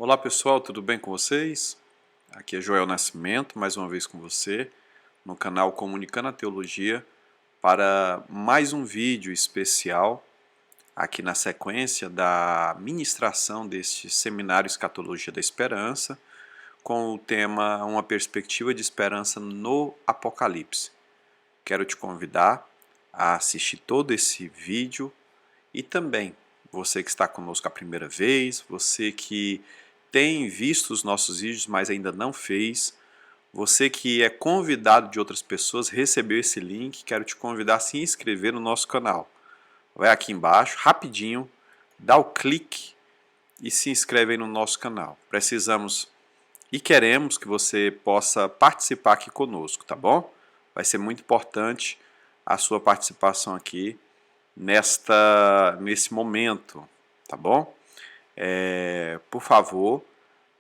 Olá pessoal, tudo bem com vocês? Aqui é Joel Nascimento, mais uma vez com você, no canal Comunicando a Teologia, para mais um vídeo especial, aqui na sequência da ministração deste Seminário Escatologia da Esperança, com o tema Uma Perspectiva de Esperança no Apocalipse. Quero te convidar a assistir todo esse vídeo e também você que está conosco a primeira vez, você que tem visto os nossos vídeos, mas ainda não fez, você que é convidado de outras pessoas, recebeu esse link, quero te convidar a se inscrever no nosso canal. Vai aqui embaixo, rapidinho, dá o clique e se inscreve aí no nosso canal. Precisamos e queremos que você possa participar aqui conosco, tá bom? Vai ser muito importante a sua participação aqui nesse momento, tá bom? Por favor,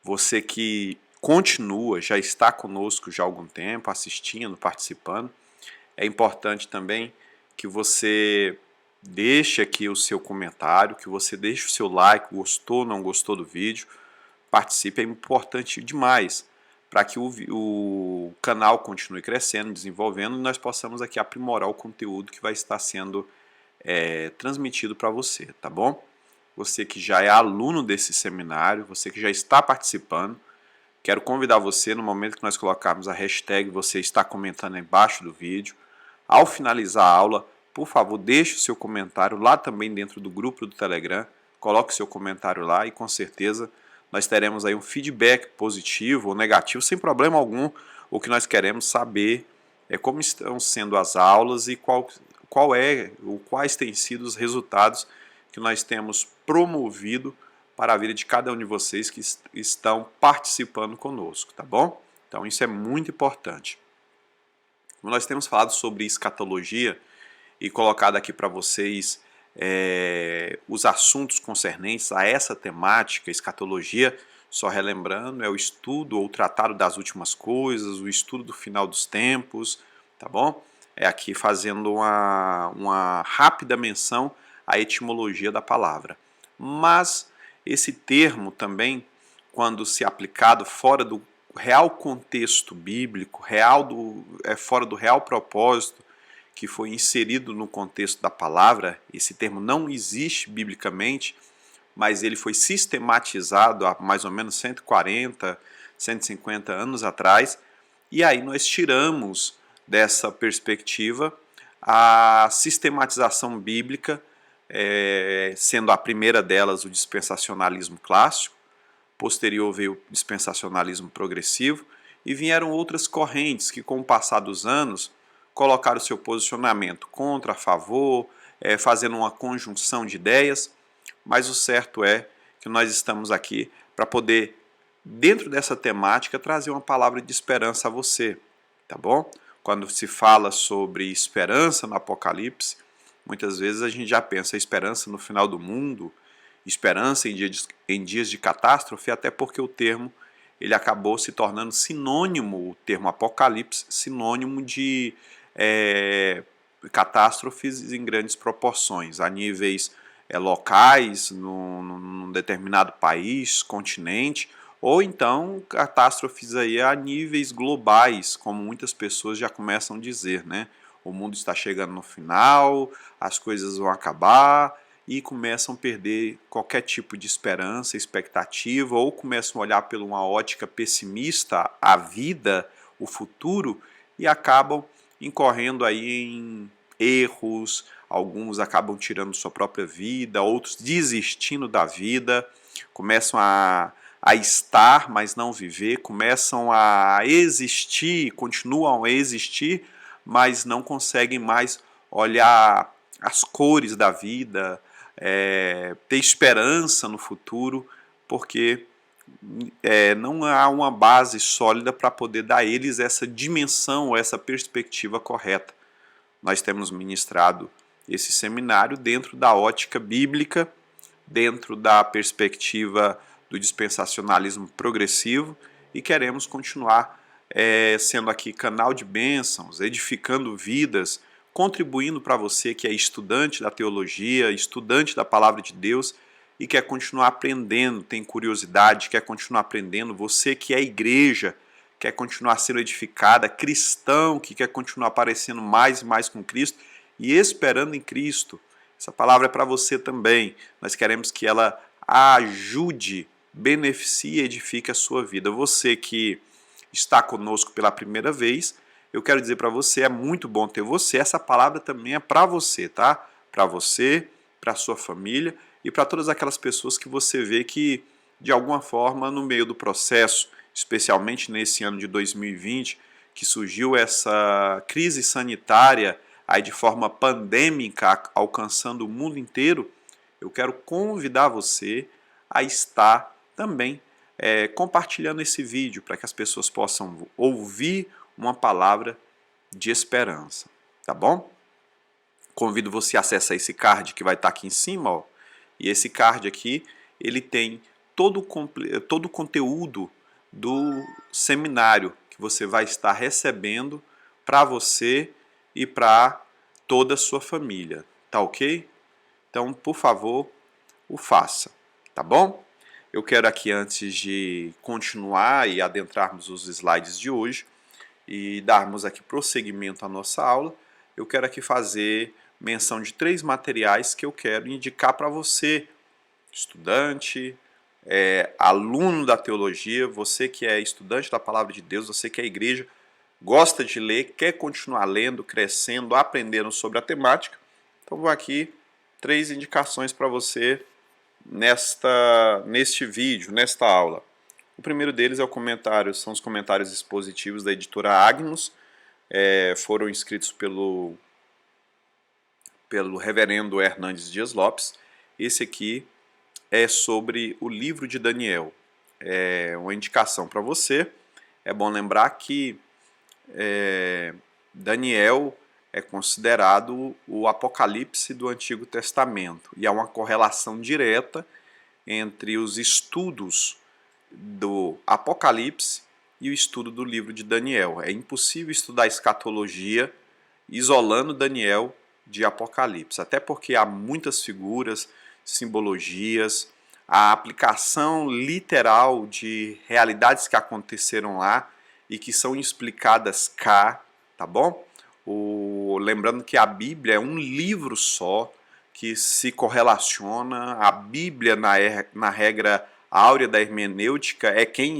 você que continua, já está conosco já há algum tempo, assistindo, participando, é importante também que você deixe aqui o seu comentário, que você deixe o seu like, gostou ou não gostou do vídeo, participe, é importante demais para que o canal continue crescendo, desenvolvendo e nós possamos aqui aprimorar o conteúdo que vai estar sendo transmitido para você, tá bom? Você que já é aluno desse seminário, você que já está participando, quero convidar você, no momento que nós colocarmos a hashtag, você está comentando embaixo do vídeo. Ao finalizar a aula, por favor, deixe o seu comentário lá também dentro do grupo do Telegram. Coloque o seu comentário lá e com certeza nós teremos aí um feedback positivo ou negativo, sem problema algum. O que nós queremos saber é como estão sendo as aulas e quais têm sido os resultados que nós temos promovido para a vida de cada um de vocês que estão participando conosco, tá bom? Então isso é muito importante. Como nós temos falado sobre escatologia e colocado aqui para vocês os assuntos concernentes a essa temática, escatologia, só relembrando, é o estudo ou tratado das últimas coisas, o estudo do final dos tempos, tá bom? É aqui fazendo uma rápida menção à etimologia da palavra. Mas esse termo também, quando se aplicado fora do real contexto bíblico, fora do real propósito que foi inserido no contexto da palavra, esse termo não existe biblicamente, mas ele foi sistematizado há mais ou menos 140, 150 anos atrás, e aí nós tiramos dessa perspectiva a sistematização bíblica, sendo a primeira delas o dispensacionalismo clássico, posterior veio o dispensacionalismo progressivo, e vieram outras correntes que, com o passar dos anos, colocaram o seu posicionamento contra, a favor, fazendo uma conjunção de ideias, mas o certo é que nós estamos aqui para poder, dentro dessa temática, trazer uma palavra de esperança a você, tá bom? Quando se fala sobre esperança no Apocalipse, muitas vezes a gente já pensa esperança no final do mundo, esperança em dias de catástrofe, até porque o termo ele acabou se tornando sinônimo, o termo Apocalipse, sinônimo de catástrofes em grandes proporções, a níveis locais, num determinado país, continente, ou então catástrofes aí a níveis globais, como muitas pessoas já começam a dizer, né? O mundo está chegando no final, as coisas vão acabar e começam a perder qualquer tipo de esperança, expectativa, ou começam a olhar por uma ótica pessimista a vida, o futuro, e acabam incorrendo aí em erros, alguns acabam tirando sua própria vida, outros desistindo da vida, começam a estar, mas não viver, começam a existir, continuam a existir, mas não conseguem mais olhar as cores da vida, ter esperança no futuro, porque não há uma base sólida para poder dar a eles essa dimensão, essa perspectiva correta. Nós temos ministrado esse seminário dentro da ótica bíblica, dentro da perspectiva do dispensacionalismo progressivo e queremos continuar sendo aqui canal de bênçãos, edificando vidas, contribuindo para você que é estudante da teologia, estudante da palavra de Deus e quer continuar aprendendo, tem curiosidade, quer continuar aprendendo, você que é igreja, quer continuar sendo edificada, cristão que quer continuar aparecendo mais e mais com Cristo e esperando em Cristo. Essa palavra é para você também. Nós queremos que ela ajude, beneficie e edifique a sua vida. Você que está conosco pela primeira vez, eu quero dizer para você, é muito bom ter você. Essa palavra também é para você, tá? Para você, para sua família e para todas aquelas pessoas que você vê que, de alguma forma, no meio do processo, especialmente nesse ano de 2020, que surgiu essa crise sanitária aí de forma pandêmica, alcançando o mundo inteiro, eu quero convidar você a estar também compartilhando esse vídeo para que as pessoas possam ouvir uma palavra de esperança, tá bom? Convido você a acessar esse card que vai estar aqui em cima, ó, e esse card aqui, ele tem todo o conteúdo do seminário que você vai estar recebendo para você e para toda a sua família, tá ok? Então, por favor, o faça, tá bom? Eu quero aqui, antes de continuar e adentrarmos os slides de hoje e darmos aqui prosseguimento à nossa aula, eu quero aqui fazer menção de 3 materiais que eu quero indicar para você, estudante, aluno da teologia, você que é estudante da palavra de Deus, você que é igreja, gosta de ler, quer continuar lendo, crescendo, aprendendo sobre a temática. Então vou aqui 3 indicações para você neste vídeo, nesta aula. O primeiro deles são os comentários expositivos da editora Agnus, foram escritos pelo reverendo Hernandes Dias Lopes. Esse aqui é sobre o livro de Daniel. É uma indicação para você. É bom lembrar que Daniel é considerado o Apocalipse do Antigo Testamento e há uma correlação direta entre os estudos do Apocalipse e o estudo do livro de Daniel. É impossível estudar escatologia isolando Daniel de Apocalipse, até porque há muitas figuras, simbologias, a aplicação literal de realidades que aconteceram lá e que são explicadas cá, tá bom? Lembrando que a Bíblia é um livro só que se correlaciona. A Bíblia, na regra áurea da hermenêutica, é quem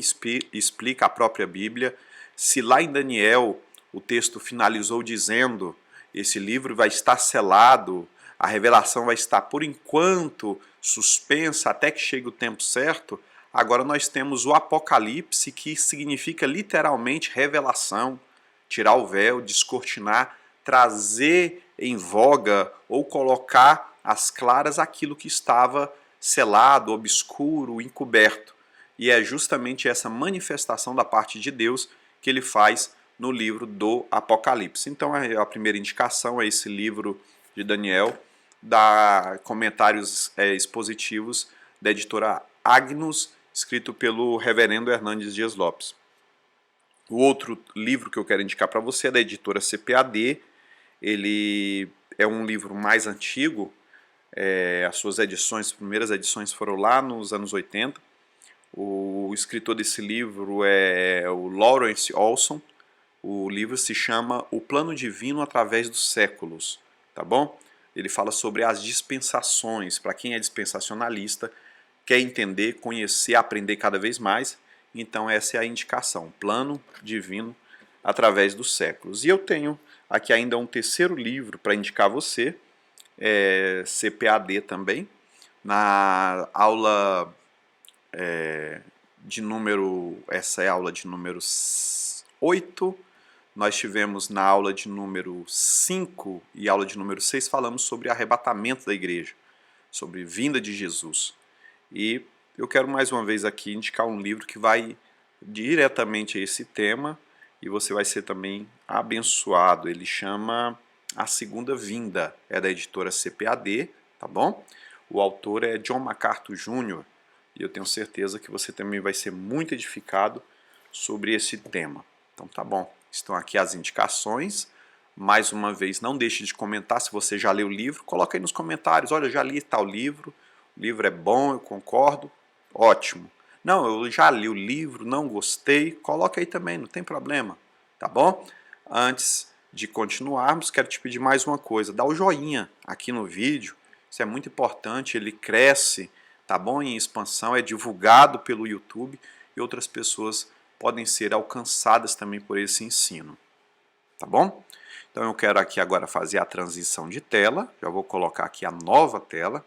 explica a própria Bíblia. Se lá em Daniel o texto finalizou dizendo: esse livro vai estar selado, a revelação vai estar por enquanto suspensa até que chegue o tempo certo, agora nós temos o Apocalipse, que significa literalmente revelação, tirar o véu, descortinar, trazer em voga ou colocar às claras aquilo que estava selado, obscuro, encoberto. E é justamente essa manifestação da parte de Deus que ele faz no livro do Apocalipse. Então a primeira indicação é esse livro de Daniel, da comentários expositivos da editora Agnus, escrito pelo reverendo Hernandes Dias Lopes. O outro livro que eu quero indicar para você é da editora CPAD. Ele é um livro mais antigo, as primeiras edições foram lá nos anos 80. O escritor desse livro é o Lawrence Olson. O livro se chama O Plano Divino através dos Séculos, tá bom? Ele fala sobre as dispensações. Para quem é dispensacionalista, quer entender, conhecer, aprender cada vez mais, então essa é a indicação, Plano Divino através dos séculos. E eu tenho aqui ainda um terceiro livro para indicar a você, CPAD também, na aula essa é a aula de número 8, nós tivemos na aula de número 5 e aula de número 6, falamos sobre arrebatamento da igreja, sobre vinda de Jesus. E eu quero mais uma vez aqui indicar um livro que vai diretamente a esse tema e você vai ser também abençoado. Ele chama A Segunda Vinda, é da editora CPAD, tá bom? O autor é John MacArthur Jr. e eu tenho certeza que você também vai ser muito edificado sobre esse tema. Então tá bom, estão aqui as indicações. Mais uma vez, não deixe de comentar se você já leu o livro, coloca aí nos comentários, olha, já li tal livro, o livro é bom, eu concordo, ótimo. Não, eu já li o livro, não gostei, coloca aí também, não tem problema, tá bom? Antes de continuarmos, quero te pedir mais uma coisa, dá o joinha aqui no vídeo, isso é muito importante, ele cresce, tá bom? Em expansão, é divulgado pelo YouTube e outras pessoas podem ser alcançadas também por esse ensino, tá bom? Então eu quero aqui agora fazer a transição de tela, já vou colocar aqui a nova tela,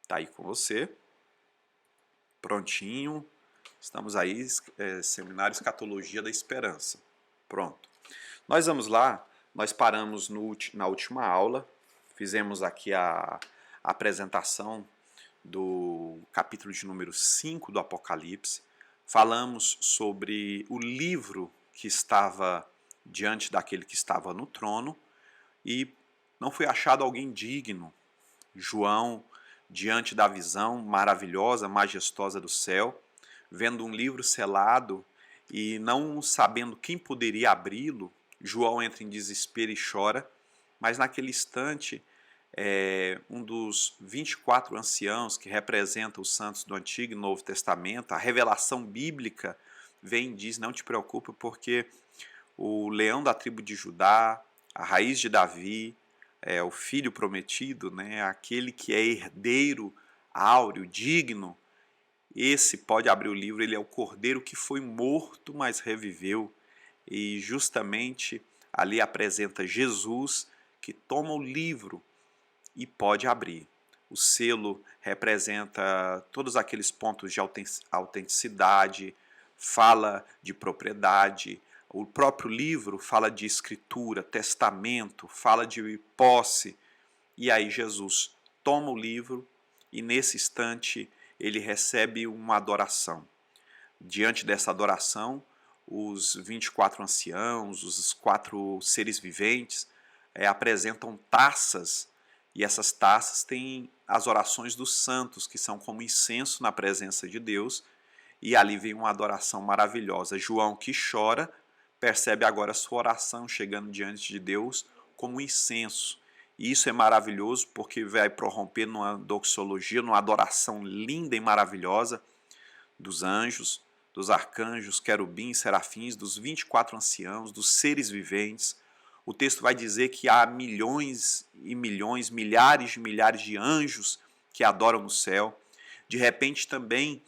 tá aí com você, prontinho, estamos aí, Seminário Escatologia da Esperança, pronto. Nós vamos lá, nós paramos na última aula, fizemos aqui a apresentação do capítulo de número 5 do Apocalipse, falamos sobre o livro que estava diante daquele que estava no trono e não foi achado alguém digno. João, diante da visão maravilhosa, majestosa do céu, vendo um livro selado e não sabendo quem poderia abri-lo, João entra em desespero e chora, mas naquele instante um dos 24 anciãos que representam os santos do Antigo e Novo Testamento, a revelação bíblica vem e diz, não te preocupe porque o leão da tribo de Judá, a raiz de Davi, o filho prometido, né, aquele que é herdeiro áureo, digno, esse pode abrir o livro, ele é o cordeiro que foi morto, mas reviveu, e justamente ali apresenta Jesus, que toma o livro e pode abrir. O selo representa todos aqueles pontos de autenticidade, fala de propriedade. O próprio livro fala de escritura, testamento, fala de posse. E aí Jesus toma o livro e nesse instante ele recebe uma adoração. Diante dessa adoração, os 24 anciãos, os 4 seres viventes apresentam taças e essas taças têm as orações dos santos, que são como incenso na presença de Deus, e ali vem uma adoração maravilhosa. João, que chora, percebe agora a sua oração chegando diante de Deus como incenso. E isso é maravilhoso porque vai prorromper numa doxologia, numa adoração linda e maravilhosa dos anjos, dos arcanjos, querubins, serafins, dos 24 anciãos, dos seres viventes. O texto vai dizer que há milhões e milhões, milhares de anjos que adoram no céu. De repente também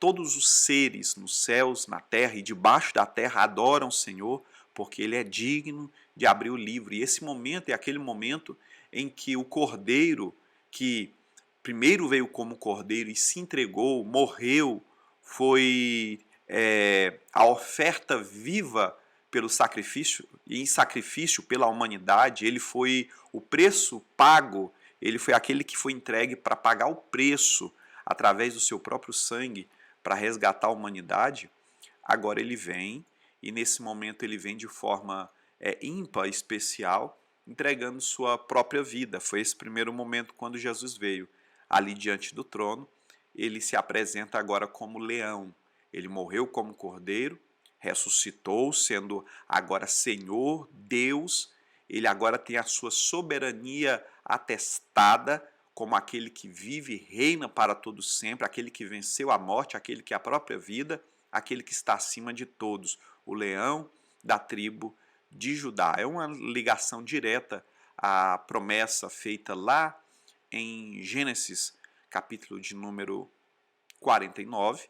todos os seres nos céus, na terra e debaixo da terra adoram o Senhor, porque Ele é digno de abrir o livro. E esse momento é aquele momento em que o Cordeiro, que primeiro veio como Cordeiro e se entregou, morreu, foi a oferta viva pelo sacrifício e em sacrifício pela humanidade, ele foi o preço pago, ele foi aquele que foi entregue para pagar o preço através do seu próprio sangue para resgatar a humanidade. Agora ele vem e nesse momento ele vem de forma ímpar, especial, entregando sua própria vida. Foi esse primeiro momento quando Jesus veio ali diante do trono. Ele se apresenta agora como leão. Ele morreu como cordeiro, ressuscitou, sendo agora Senhor, Deus. Ele agora tem a sua soberania atestada como aquele que vive e reina para todo sempre, aquele que venceu a morte, aquele que é a própria vida, aquele que está acima de todos, o leão da tribo de Judá. É uma ligação direta à promessa feita lá em Gênesis, capítulo de número 49,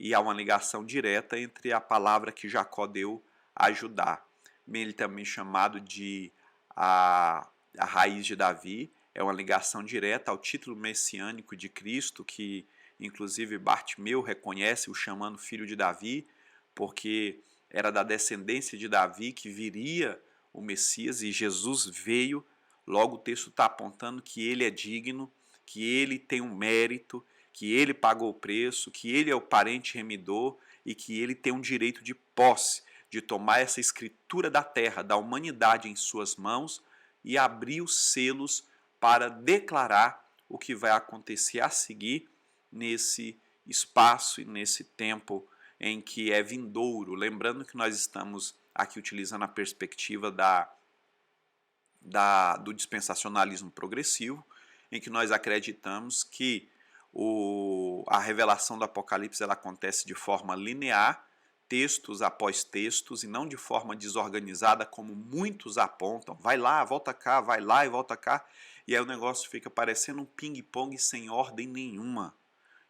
e há uma ligação direta entre a palavra que Jacó deu a Judá. Ele também chamado de a raiz de Davi, é uma ligação direta ao título messiânico de Cristo, que inclusive Bartimeu reconhece o chamando filho de Davi, porque era da descendência de Davi que viria o Messias e Jesus veio. Logo o texto está apontando que ele é digno, que ele tem um mérito, que ele pagou o preço, que ele é o parente remidor e que ele tem um direito de posse, de tomar essa escritura da terra, da humanidade em suas mãos e abrir os selos para declarar o que vai acontecer a seguir nesse espaço e nesse tempo em que é vindouro. Lembrando que nós estamos aqui utilizando a perspectiva do dispensacionalismo progressivo, em que nós acreditamos que a revelação do Apocalipse ela acontece de forma linear, textos após textos, e não de forma desorganizada, como muitos apontam. Vai lá, volta cá, vai lá e volta cá. E aí o negócio fica parecendo um ping-pong sem ordem nenhuma.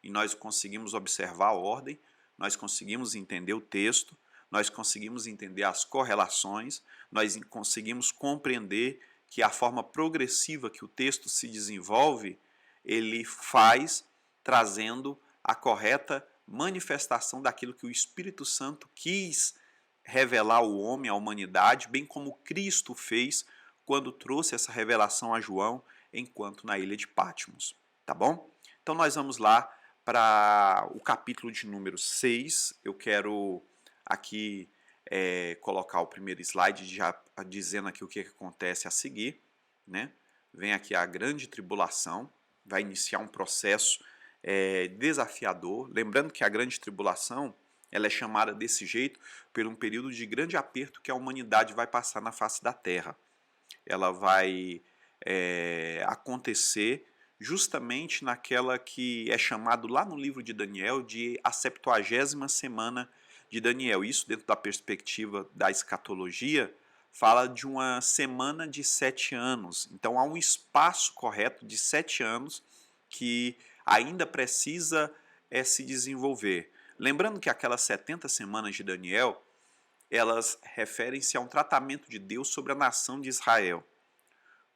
E nós conseguimos observar a ordem, nós conseguimos entender o texto, nós conseguimos entender as correlações, nós conseguimos compreender que a forma progressiva que o texto se desenvolve, ele faz trazendo a correta manifestação daquilo que o Espírito Santo quis revelar ao homem, à humanidade, bem como Cristo fez quando trouxe essa revelação a João enquanto na ilha de Patmos. Tá bom? Então nós vamos lá para o capítulo de número 6. Eu quero aqui colocar o primeiro slide já dizendo aqui o que acontece a seguir, né? Vem aqui a grande tribulação, vai iniciar um processo desafiador. Lembrando que a grande tribulação ela é chamada desse jeito por um período de grande aperto que a humanidade vai passar na face da Terra. Ela vai acontecer justamente naquela que é chamado lá no livro de Daniel de a 70ª semana de Daniel. Isso dentro da perspectiva da escatologia fala de uma semana de 7 anos. Então há um espaço correto de 7 anos que ainda precisa se desenvolver. Lembrando que aquelas 70 semanas de Daniel, elas referem-se a um tratamento de Deus sobre a nação de Israel.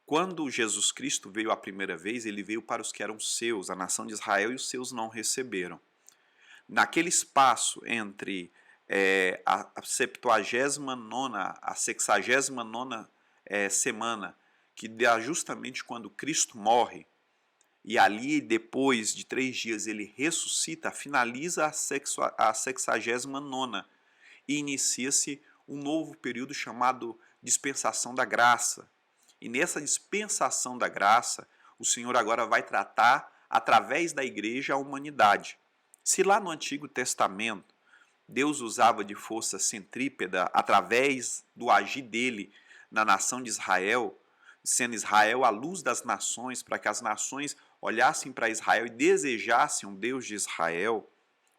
Quando Jesus Cristo veio a primeira vez, ele veio para os que eram seus, a nação de Israel, e os seus não receberam. Naquele espaço entre a 79ª, a 69ª semana, que dá justamente quando Cristo morre, e ali depois de 3 dias ele ressuscita, finaliza a 69ª e inicia-se um novo período chamado dispensação da graça. E nessa dispensação da graça, o Senhor agora vai tratar, através da igreja, a humanidade. Se lá no Antigo Testamento, Deus usava de força centrípeta através do agir dele na nação de Israel, sendo Israel a luz das nações, para que as nações olhassem para Israel e desejassem um Deus de Israel,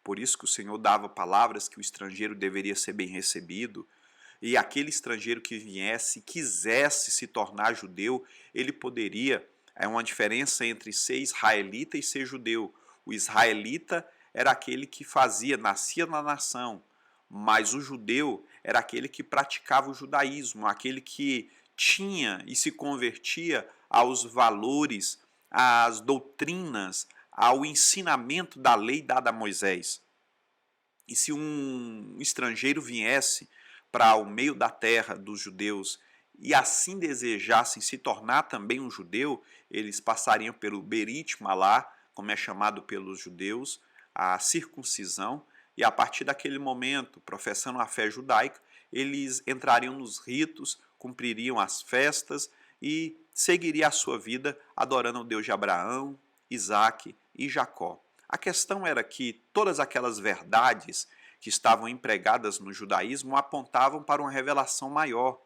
por isso que o Senhor dava palavras que o estrangeiro deveria ser bem recebido, e aquele estrangeiro que viesse, quisesse se tornar judeu, ele poderia. É uma diferença entre ser israelita e ser judeu. O israelita era aquele que nascia na nação, mas o judeu era aquele que praticava o judaísmo, aquele que tinha e se convertia aos valores, às doutrinas, ao ensinamento da lei dada a Moisés. E se um estrangeiro viesse para o meio da terra dos judeus e assim desejassem se tornar também um judeu, eles passariam pelo Berit Malá, como é chamado pelos judeus, a circuncisão, e a partir daquele momento, professando a fé judaica, eles entrariam nos ritos, cumpririam as festas e seguiriam a sua vida adorando o Deus de Abraão, Isaque e Jacó. A questão era que todas aquelas verdades que estavam empregadas no judaísmo apontavam para uma revelação maior.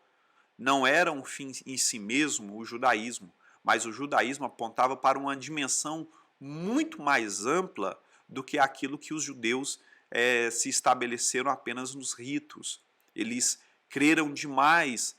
Não era um fim em si mesmo o judaísmo, mas o judaísmo apontava para uma dimensão muito mais ampla do que aquilo que os judeus se estabeleceram apenas nos ritos. Eles creram demais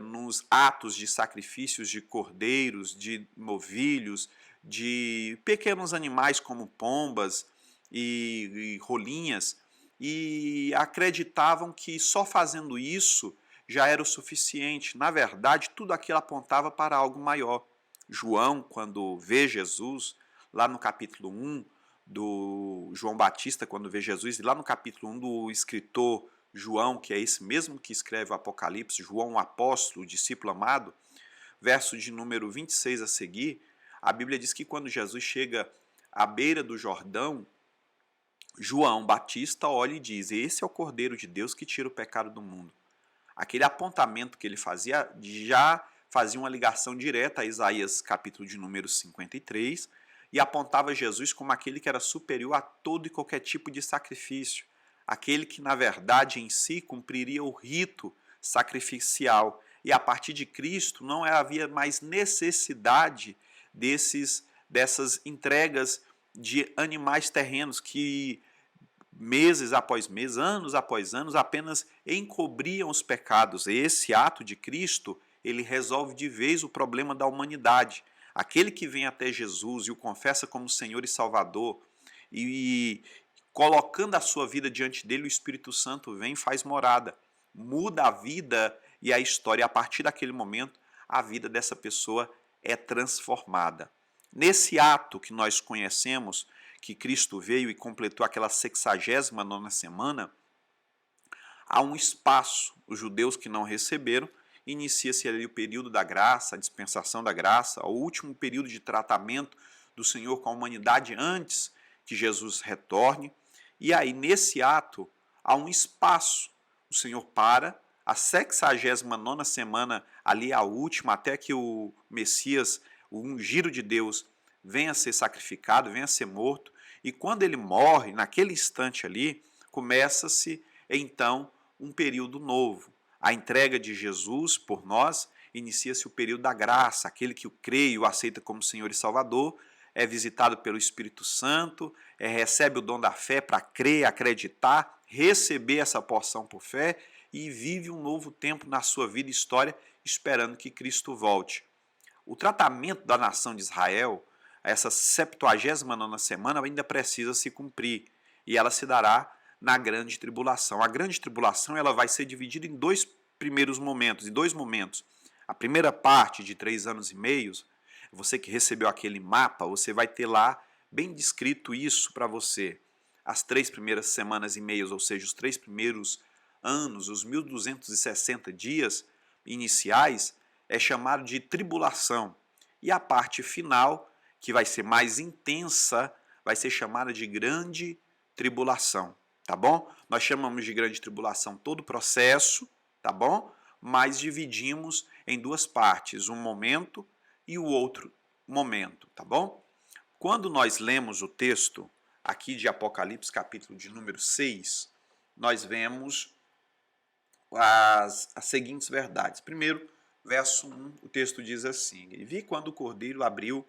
nos atos de sacrifícios de cordeiros, de novilhos, de pequenos animais como pombas e rolinhas, e acreditavam que só fazendo isso já era o suficiente. Na verdade, tudo aquilo apontava para algo maior. João, quando vê Jesus, lá no capítulo 1 do João Batista, quando vê Jesus, e lá no capítulo 1 do escritor João, que é esse mesmo que escreve o Apocalipse, João, o apóstolo, o discípulo amado, verso de número 26 a seguir, a Bíblia diz que quando Jesus chega à beira do Jordão, João Batista olha e diz: esse é o Cordeiro de Deus que tira o pecado do mundo. Aquele apontamento que ele fazia já fazia uma ligação direta a Isaías capítulo de número 53 e apontava Jesus como aquele que era superior a todo e qualquer tipo de sacrifício, aquele que na verdade em si cumpriria o rito sacrificial, e a partir de Cristo não havia mais necessidade dessas entregas de animais terrenos que meses após meses, anos após anos, apenas encobriam os pecados. Esse ato de Cristo, ele resolve de vez o problema da humanidade. Aquele que vem até Jesus e o confessa como Senhor e Salvador, e colocando a sua vida diante dele, o Espírito Santo vem e faz morada. Muda a vida e a história. A partir daquele momento, a vida dessa pessoa é transformada. Nesse ato que nós conhecemos, que Cristo veio e completou aquela 69ª semana, há um espaço. Os judeus que não receberam, inicia-se ali o período da graça, a dispensação da graça, o último período de tratamento do Senhor com a humanidade antes que Jesus retorne. E aí, nesse ato, há um espaço. O Senhor para, a 69ª semana, ali a última, até que o Messias, o ungido de Deus, venha a ser sacrificado, venha a ser morto. E quando ele morre, naquele instante ali, começa-se então um período novo. A entrega de Jesus por nós, inicia-se o período da graça. Aquele que o crê e o aceita como Senhor e Salvador é visitado pelo Espírito Santo, recebe o dom da fé para crer, acreditar, receber essa porção por fé e vive um novo tempo na sua vida e história, esperando que Cristo volte. O tratamento da nação de Israel, essa 79ª semana, ainda precisa se cumprir, e ela se dará na grande tribulação. A grande tribulação ela vai ser dividida em dois momentos. A primeira parte de 3 anos e meio, você que recebeu aquele mapa, você vai ter lá bem descrito isso para você. As 3 primeiras semanas e meias, ou seja, os 3 primeiros anos, os 1260 dias iniciais, é chamado de tribulação. E a parte final, que vai ser mais intensa, vai ser chamada de grande tribulação, tá bom? Nós chamamos de grande tribulação todo o processo, tá bom? Mas dividimos em 2 partes, um momento e o outro momento, tá bom? Quando nós lemos o texto aqui de Apocalipse, capítulo de número 6, nós vemos as seguintes verdades. Primeiro, verso 1, o texto diz assim: E vi quando o Cordeiro abriu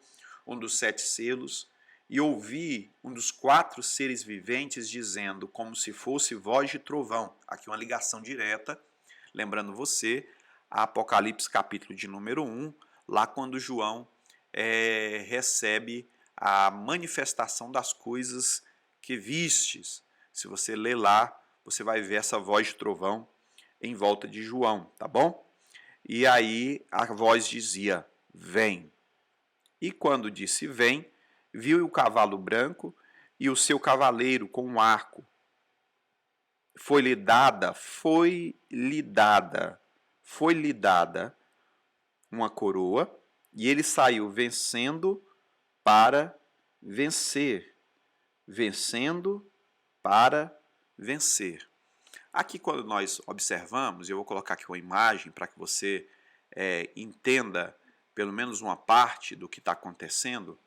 um dos 7 selos, e ouvi um dos 4 seres viventes dizendo, como se fosse voz de trovão. Aqui uma ligação direta, lembrando você, a Apocalipse capítulo de número 1, lá quando João recebe a manifestação das coisas que vistes. Se você ler lá, você vai ver essa voz de trovão em volta de João, tá bom? E aí a voz dizia, vem. E quando disse vem, viu o cavalo branco e o seu cavaleiro com um arco. Foi-lhe dada uma coroa, e ele saiu vencendo para vencer. Vencendo para vencer. Aqui, quando nós observamos, eu vou colocar aqui uma imagem para que você entenda pelo menos uma parte do que está acontecendo.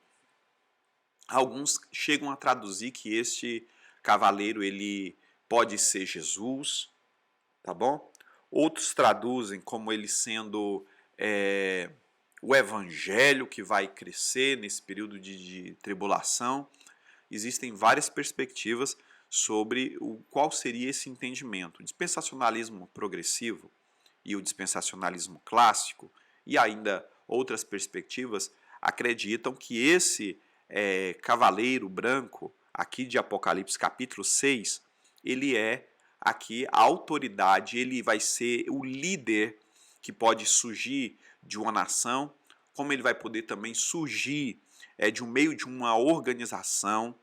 Alguns chegam a traduzir que este cavaleiro ele pode ser Jesus, tá bom? Outros traduzem como ele sendo o evangelho que vai crescer nesse período de tribulação. Existem várias perspectivas sobre qual seria esse entendimento. O dispensacionalismo progressivo e o dispensacionalismo clássico, e ainda outras perspectivas, acreditam que esse cavaleiro branco, aqui de Apocalipse capítulo 6, ele é aqui a autoridade, ele vai ser o líder que pode surgir de uma nação, como ele vai poder também surgir de um meio de uma organização,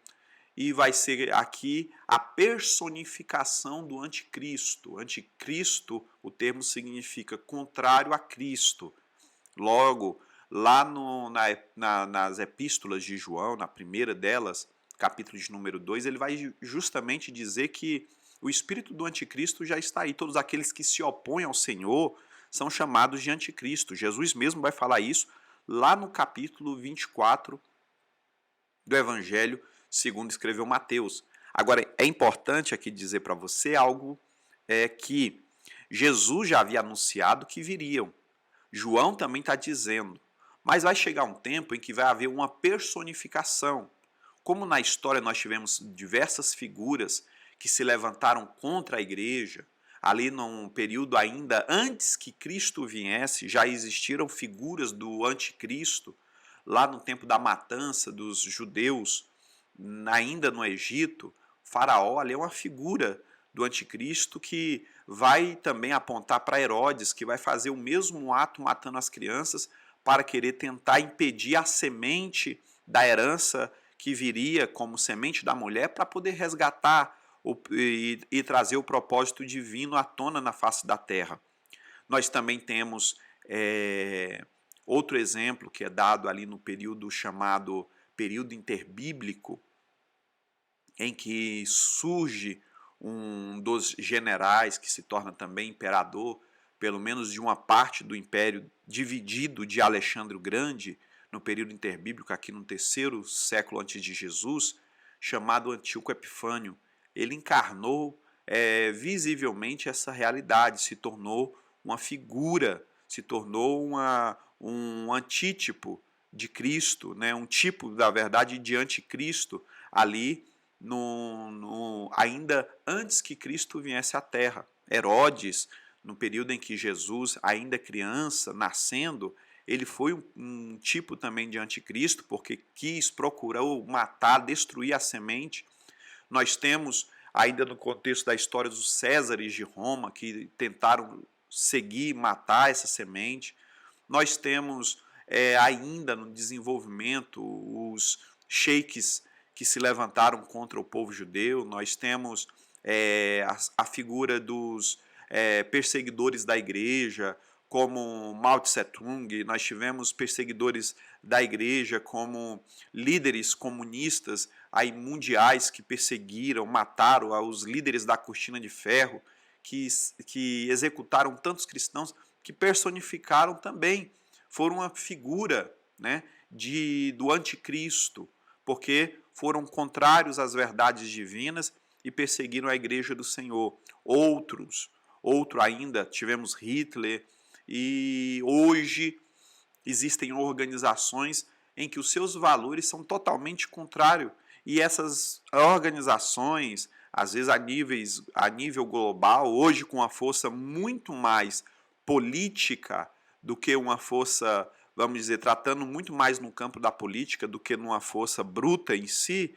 e vai ser aqui a personificação do anticristo. Anticristo, o termo significa contrário a Cristo. Logo, lá nas epístolas de João, na primeira delas, capítulo de número 2, ele vai justamente dizer que o espírito do anticristo já está aí. Todos aqueles que se opõem ao Senhor são chamados de anticristo. Jesus mesmo vai falar isso lá no capítulo 24 do Evangelho segundo escreveu Mateus. Agora, é importante aqui dizer para você algo que Jesus já havia anunciado que viriam. João também está dizendo, Mas vai chegar um tempo em que vai haver uma personificação. Como na história nós tivemos diversas figuras que se levantaram contra a igreja, ali num período ainda antes que Cristo viesse, já existiram figuras do anticristo, lá no tempo da matança dos judeus, ainda no Egito. Faraó ali é uma figura do anticristo que vai também apontar para Herodes, que vai fazer o mesmo ato matando as crianças para querer tentar impedir a semente da herança que viria como semente da mulher para poder resgatar e trazer o propósito divino à tona na face da terra. Nós também temos outro exemplo que é dado ali no período chamado período interbíblico, em que surge um dos generais que se torna também imperador, pelo menos de uma parte do império dividido de Alexandre o Grande, no período interbíblico, aqui no 3º século antes de Jesus, chamado Antíoco Epifânio. Ele encarnou visivelmente essa realidade, se tornou uma figura, se tornou um antítipo de Cristo, né? Um tipo, da verdade, de anticristo ali, ainda antes que Cristo viesse à Terra. Herodes, no período em que Jesus, ainda criança, nascendo, ele foi um tipo também de anticristo, porque procurou matar, destruir a semente. Nós temos, ainda no contexto da história dos Césares de Roma, que tentaram seguir, matar essa semente. Nós temos ainda no desenvolvimento os sheiks que se levantaram contra o povo judeu. Nós temos a figura dos perseguidores da igreja, como Mao Tse Tung. Nós tivemos perseguidores da igreja como líderes comunistas aí, mundiais que perseguiram, mataram os líderes da cortina de ferro, que executaram tantos cristãos, que personificaram também, foram uma figura, né, do anticristo, porque foram contrários às verdades divinas e perseguiram a igreja do Senhor. Outro ainda, tivemos Hitler, e hoje existem organizações em que os seus valores são totalmente contrários, e essas organizações, às vezes a nível global, hoje com uma força muito mais política do que uma força, vamos dizer, tratando muito mais no campo da política do que numa força bruta em si,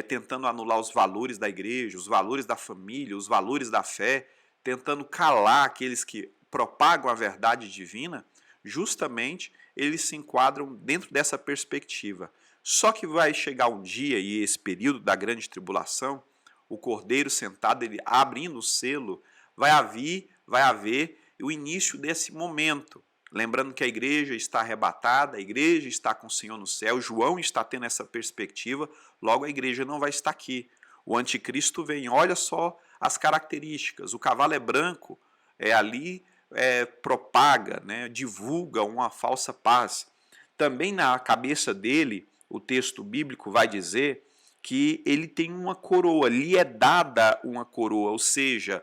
tentando anular os valores da igreja, os valores da família, os valores da fé, tentando calar aqueles que propagam a verdade divina. Justamente eles se enquadram dentro dessa perspectiva. Só que vai chegar um dia, e esse período da grande tribulação, o cordeiro sentado, ele abrindo o selo, vai haver o início desse momento. Lembrando que a igreja está arrebatada, a igreja está com o Senhor no céu, João está tendo essa perspectiva, logo a igreja não vai estar aqui. O anticristo vem, olha só as características, o cavalo é branco, ali propaga, né, divulga uma falsa paz. Também na cabeça dele, o texto bíblico vai dizer que ele tem uma coroa, lhe é dada uma coroa, ou seja,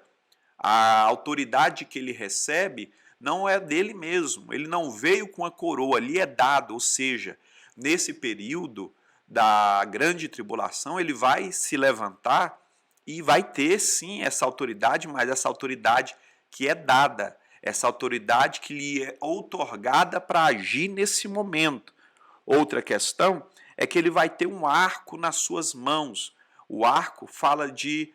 a autoridade que ele recebe não é dele mesmo, ele não veio com a coroa, lhe é dado, ou seja, nesse período da grande tribulação, ele vai se levantar e vai ter sim essa autoridade, mas essa autoridade que é dada, essa autoridade que lhe é outorgada para agir nesse momento. Outra questão é que ele vai ter um arco nas suas mãos. O arco fala de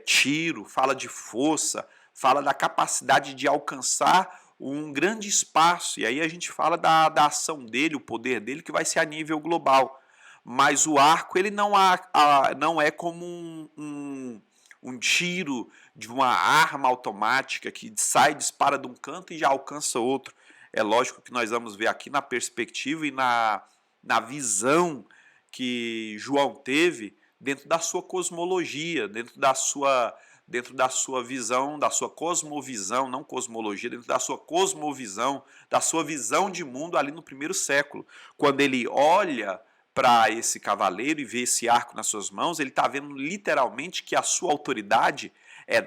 tiro, fala de força, fala da capacidade de alcançar um grande espaço. E aí a gente fala da ação dele, o poder dele, que vai ser a nível global. Mas o arco ele não é como um tiro de uma arma automática que sai, dispara de um canto e já alcança outro. É lógico que nós vamos ver aqui na perspectiva e na visão que João teve dentro da sua cosmologia, dentro da sua visão, da sua cosmovisão, não cosmologia, dentro da sua cosmovisão, da sua visão de mundo ali no 1º século. Quando ele olha para esse cavaleiro e vê esse arco nas suas mãos, ele está vendo literalmente que a sua autoridade,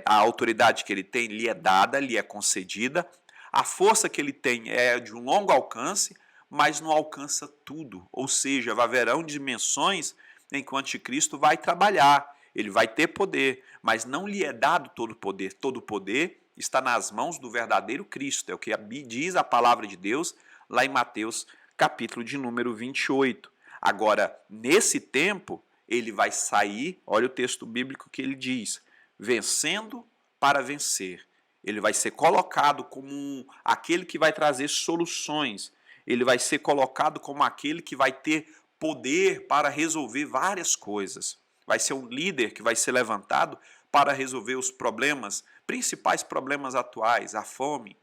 a autoridade que ele tem, lhe é dada, lhe é concedida, a força que ele tem é de um longo alcance, mas não alcança tudo. Ou seja, haverão dimensões em que o anticristo vai trabalhar, ele vai ter poder, mas não lhe é dado todo o poder. Todo o poder está nas mãos do verdadeiro Cristo, é o que diz a palavra de Deus lá em Mateus, capítulo de número 28. Agora, nesse tempo, ele vai sair, olha o texto bíblico que ele diz, vencendo para vencer. Ele vai ser colocado como aquele que vai trazer soluções. Ele vai ser colocado como aquele que vai ter poder para resolver várias coisas. Vai ser um líder que vai ser levantado para resolver os problemas, principais problemas atuais, a fome,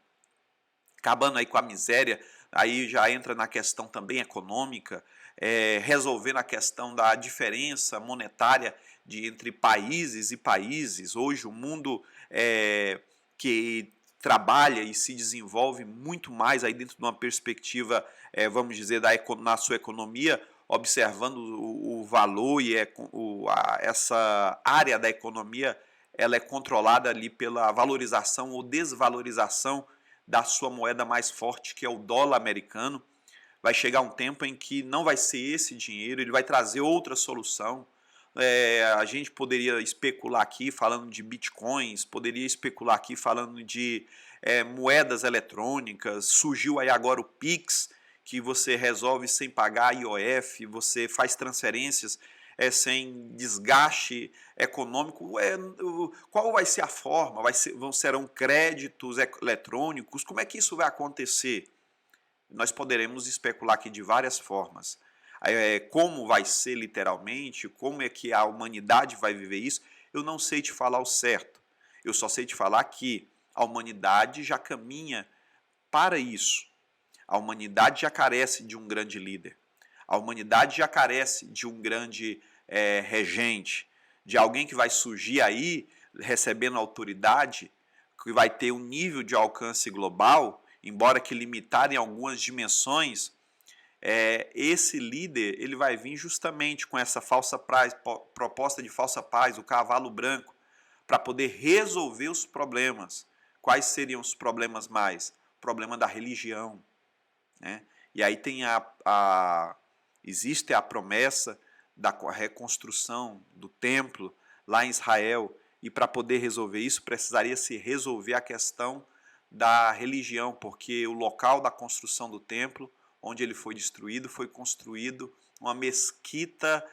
acabando aí com a miséria, aí já entra na questão também econômica, resolvendo a questão da diferença monetária entre países e países. Hoje o mundo que trabalha e se desenvolve muito mais aí dentro de uma perspectiva, vamos dizer, na sua economia, observando o valor e essa área da economia, ela é controlada ali pela valorização ou desvalorização da sua moeda mais forte, que é o dólar americano. Vai chegar um tempo em que não vai ser esse dinheiro, ele vai trazer outra solução. A gente poderia especular aqui falando de bitcoins, poderia especular aqui falando de moedas eletrônicas. Surgiu aí agora o Pix, que você resolve sem pagar IOF, você faz transferências sem desgaste econômico. Qual vai ser a forma? Serão créditos eletrônicos? Como é que isso vai acontecer? Nós poderemos especular aqui de várias formas. Como vai ser literalmente, como é que a humanidade vai viver isso, eu não sei te falar o certo. Eu só sei te falar que a humanidade já caminha para isso. A humanidade já carece de um grande líder. A humanidade já carece de um grande regente, de alguém que vai surgir aí recebendo autoridade, que vai ter um nível de alcance global, embora que limitado em algumas dimensões. Esse líder ele vai vir justamente com essa proposta de falsa paz, o cavalo branco, para poder resolver os problemas. Quais seriam os problemas mais? O problema da religião, né? E aí tem existe a promessa da reconstrução do templo lá em Israel, e para poder resolver isso precisaria se resolver a questão da religião, porque o local da construção do templo, onde ele foi destruído, foi construído uma mesquita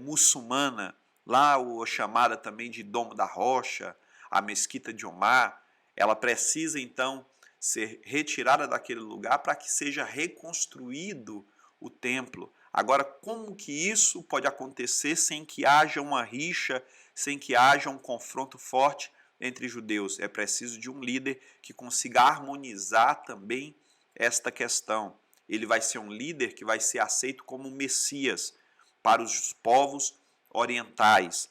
muçulmana, lá chamada também de Domo da Rocha, a mesquita de Omar. Ela precisa então ser retirada daquele lugar para que seja reconstruído o templo. Agora, como que isso pode acontecer sem que haja uma rixa, sem que haja um confronto forte entre judeus? É preciso de um líder que consiga harmonizar também esta questão. Ele vai ser um líder que vai ser aceito como Messias para os povos orientais.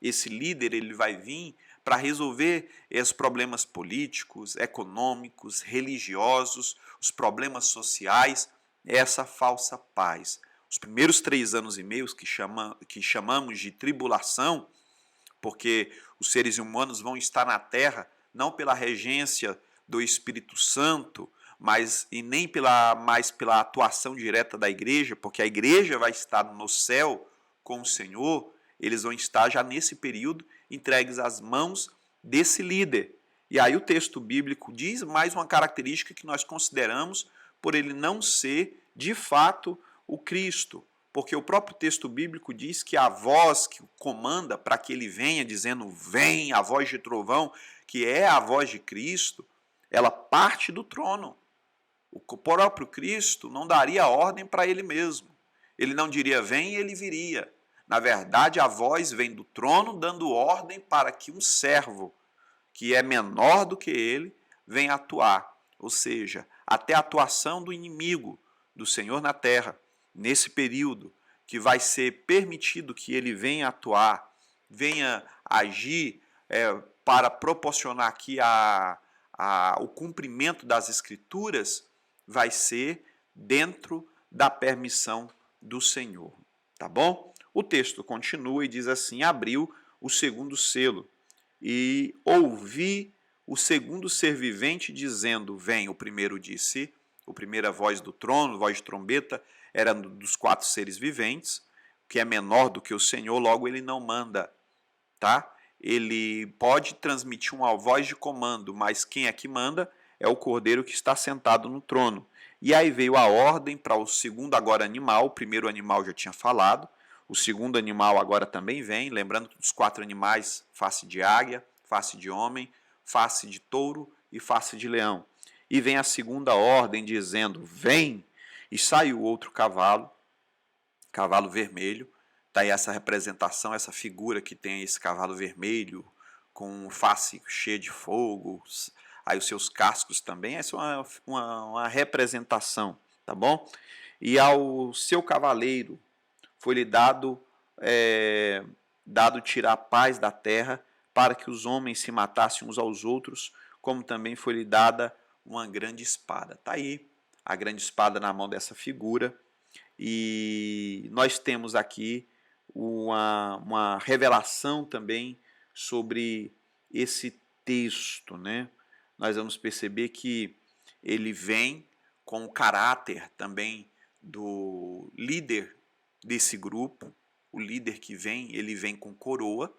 Esse líder ele vai vir para resolver os problemas políticos, econômicos, religiosos, os problemas sociais, essa falsa paz. Os primeiros 3 anos e meio que chamamos de tribulação, porque os seres humanos vão estar na terra não pela regência do Espírito Santo, e nem mais pela atuação direta da igreja, porque a igreja vai estar no céu com o Senhor. Eles vão estar já nesse período entregues às mãos desse líder. E aí o texto bíblico diz mais uma característica que nós consideramos por ele não ser de fato o Cristo, porque o próprio texto bíblico diz que a voz que comanda para que ele venha, dizendo vem, a voz de trovão, que é a voz de Cristo, ela parte do trono. O próprio Cristo não daria ordem para ele mesmo. Ele não diria vem e ele viria. Na verdade, a voz vem do trono dando ordem para que um servo, que é menor do que ele, venha atuar. Ou seja, até a atuação do inimigo do Senhor na terra, nesse período, que vai ser permitido que ele venha atuar, venha agir para proporcionar aqui o cumprimento das Escrituras, vai ser dentro da permissão do Senhor. Tá bom? O texto continua e diz assim: abriu o segundo selo e ouvi o segundo ser vivente dizendo, vem. O primeiro disse, A primeira voz do trono, voz de trombeta, era dos 4 seres viventes, que é menor do que o Senhor, logo ele não manda, tá? Ele pode transmitir uma voz de comando, mas quem é que manda é o Cordeiro que está sentado no trono. E aí veio a ordem para o segundo agora animal, o primeiro animal já tinha falado, o segundo animal agora também vem, lembrando que dos 4 animais, face de águia, face de homem, face de touro e face de leão. E vem a segunda ordem dizendo, vem, e sai o outro cavalo, cavalo vermelho. Está aí essa representação, essa figura que tem esse cavalo vermelho, com face cheia de fogo, aí os seus cascos também. Essa é uma representação, tá bom? E ao seu cavaleiro foi-lhe dado tirar a paz da terra, para que os homens se matassem uns aos outros, como também foi-lhe dada uma grande espada. Está aí a grande espada na mão dessa figura. E nós temos aqui uma revelação também sobre esse texto, né? Nós vamos perceber que ele vem com o caráter também do líder desse grupo. O líder que vem, ele vem com coroa,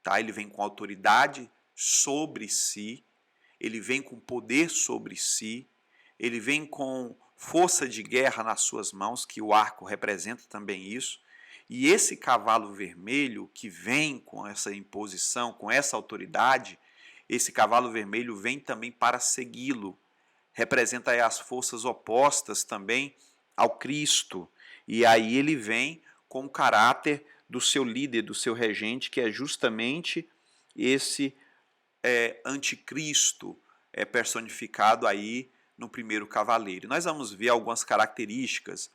tá? Ele vem com autoridade sobre si, ele vem com poder sobre si, ele vem com força de guerra nas suas mãos, que o arco representa também isso. E esse cavalo vermelho que vem com essa imposição, com essa autoridade, esse cavalo vermelho vem também para segui-lo. Representa aí as forças opostas também ao Cristo. E aí ele vem com o caráter do seu líder, do seu regente, que é justamente esse anticristo personificado aí no primeiro cavaleiro. Nós vamos ver algumas características.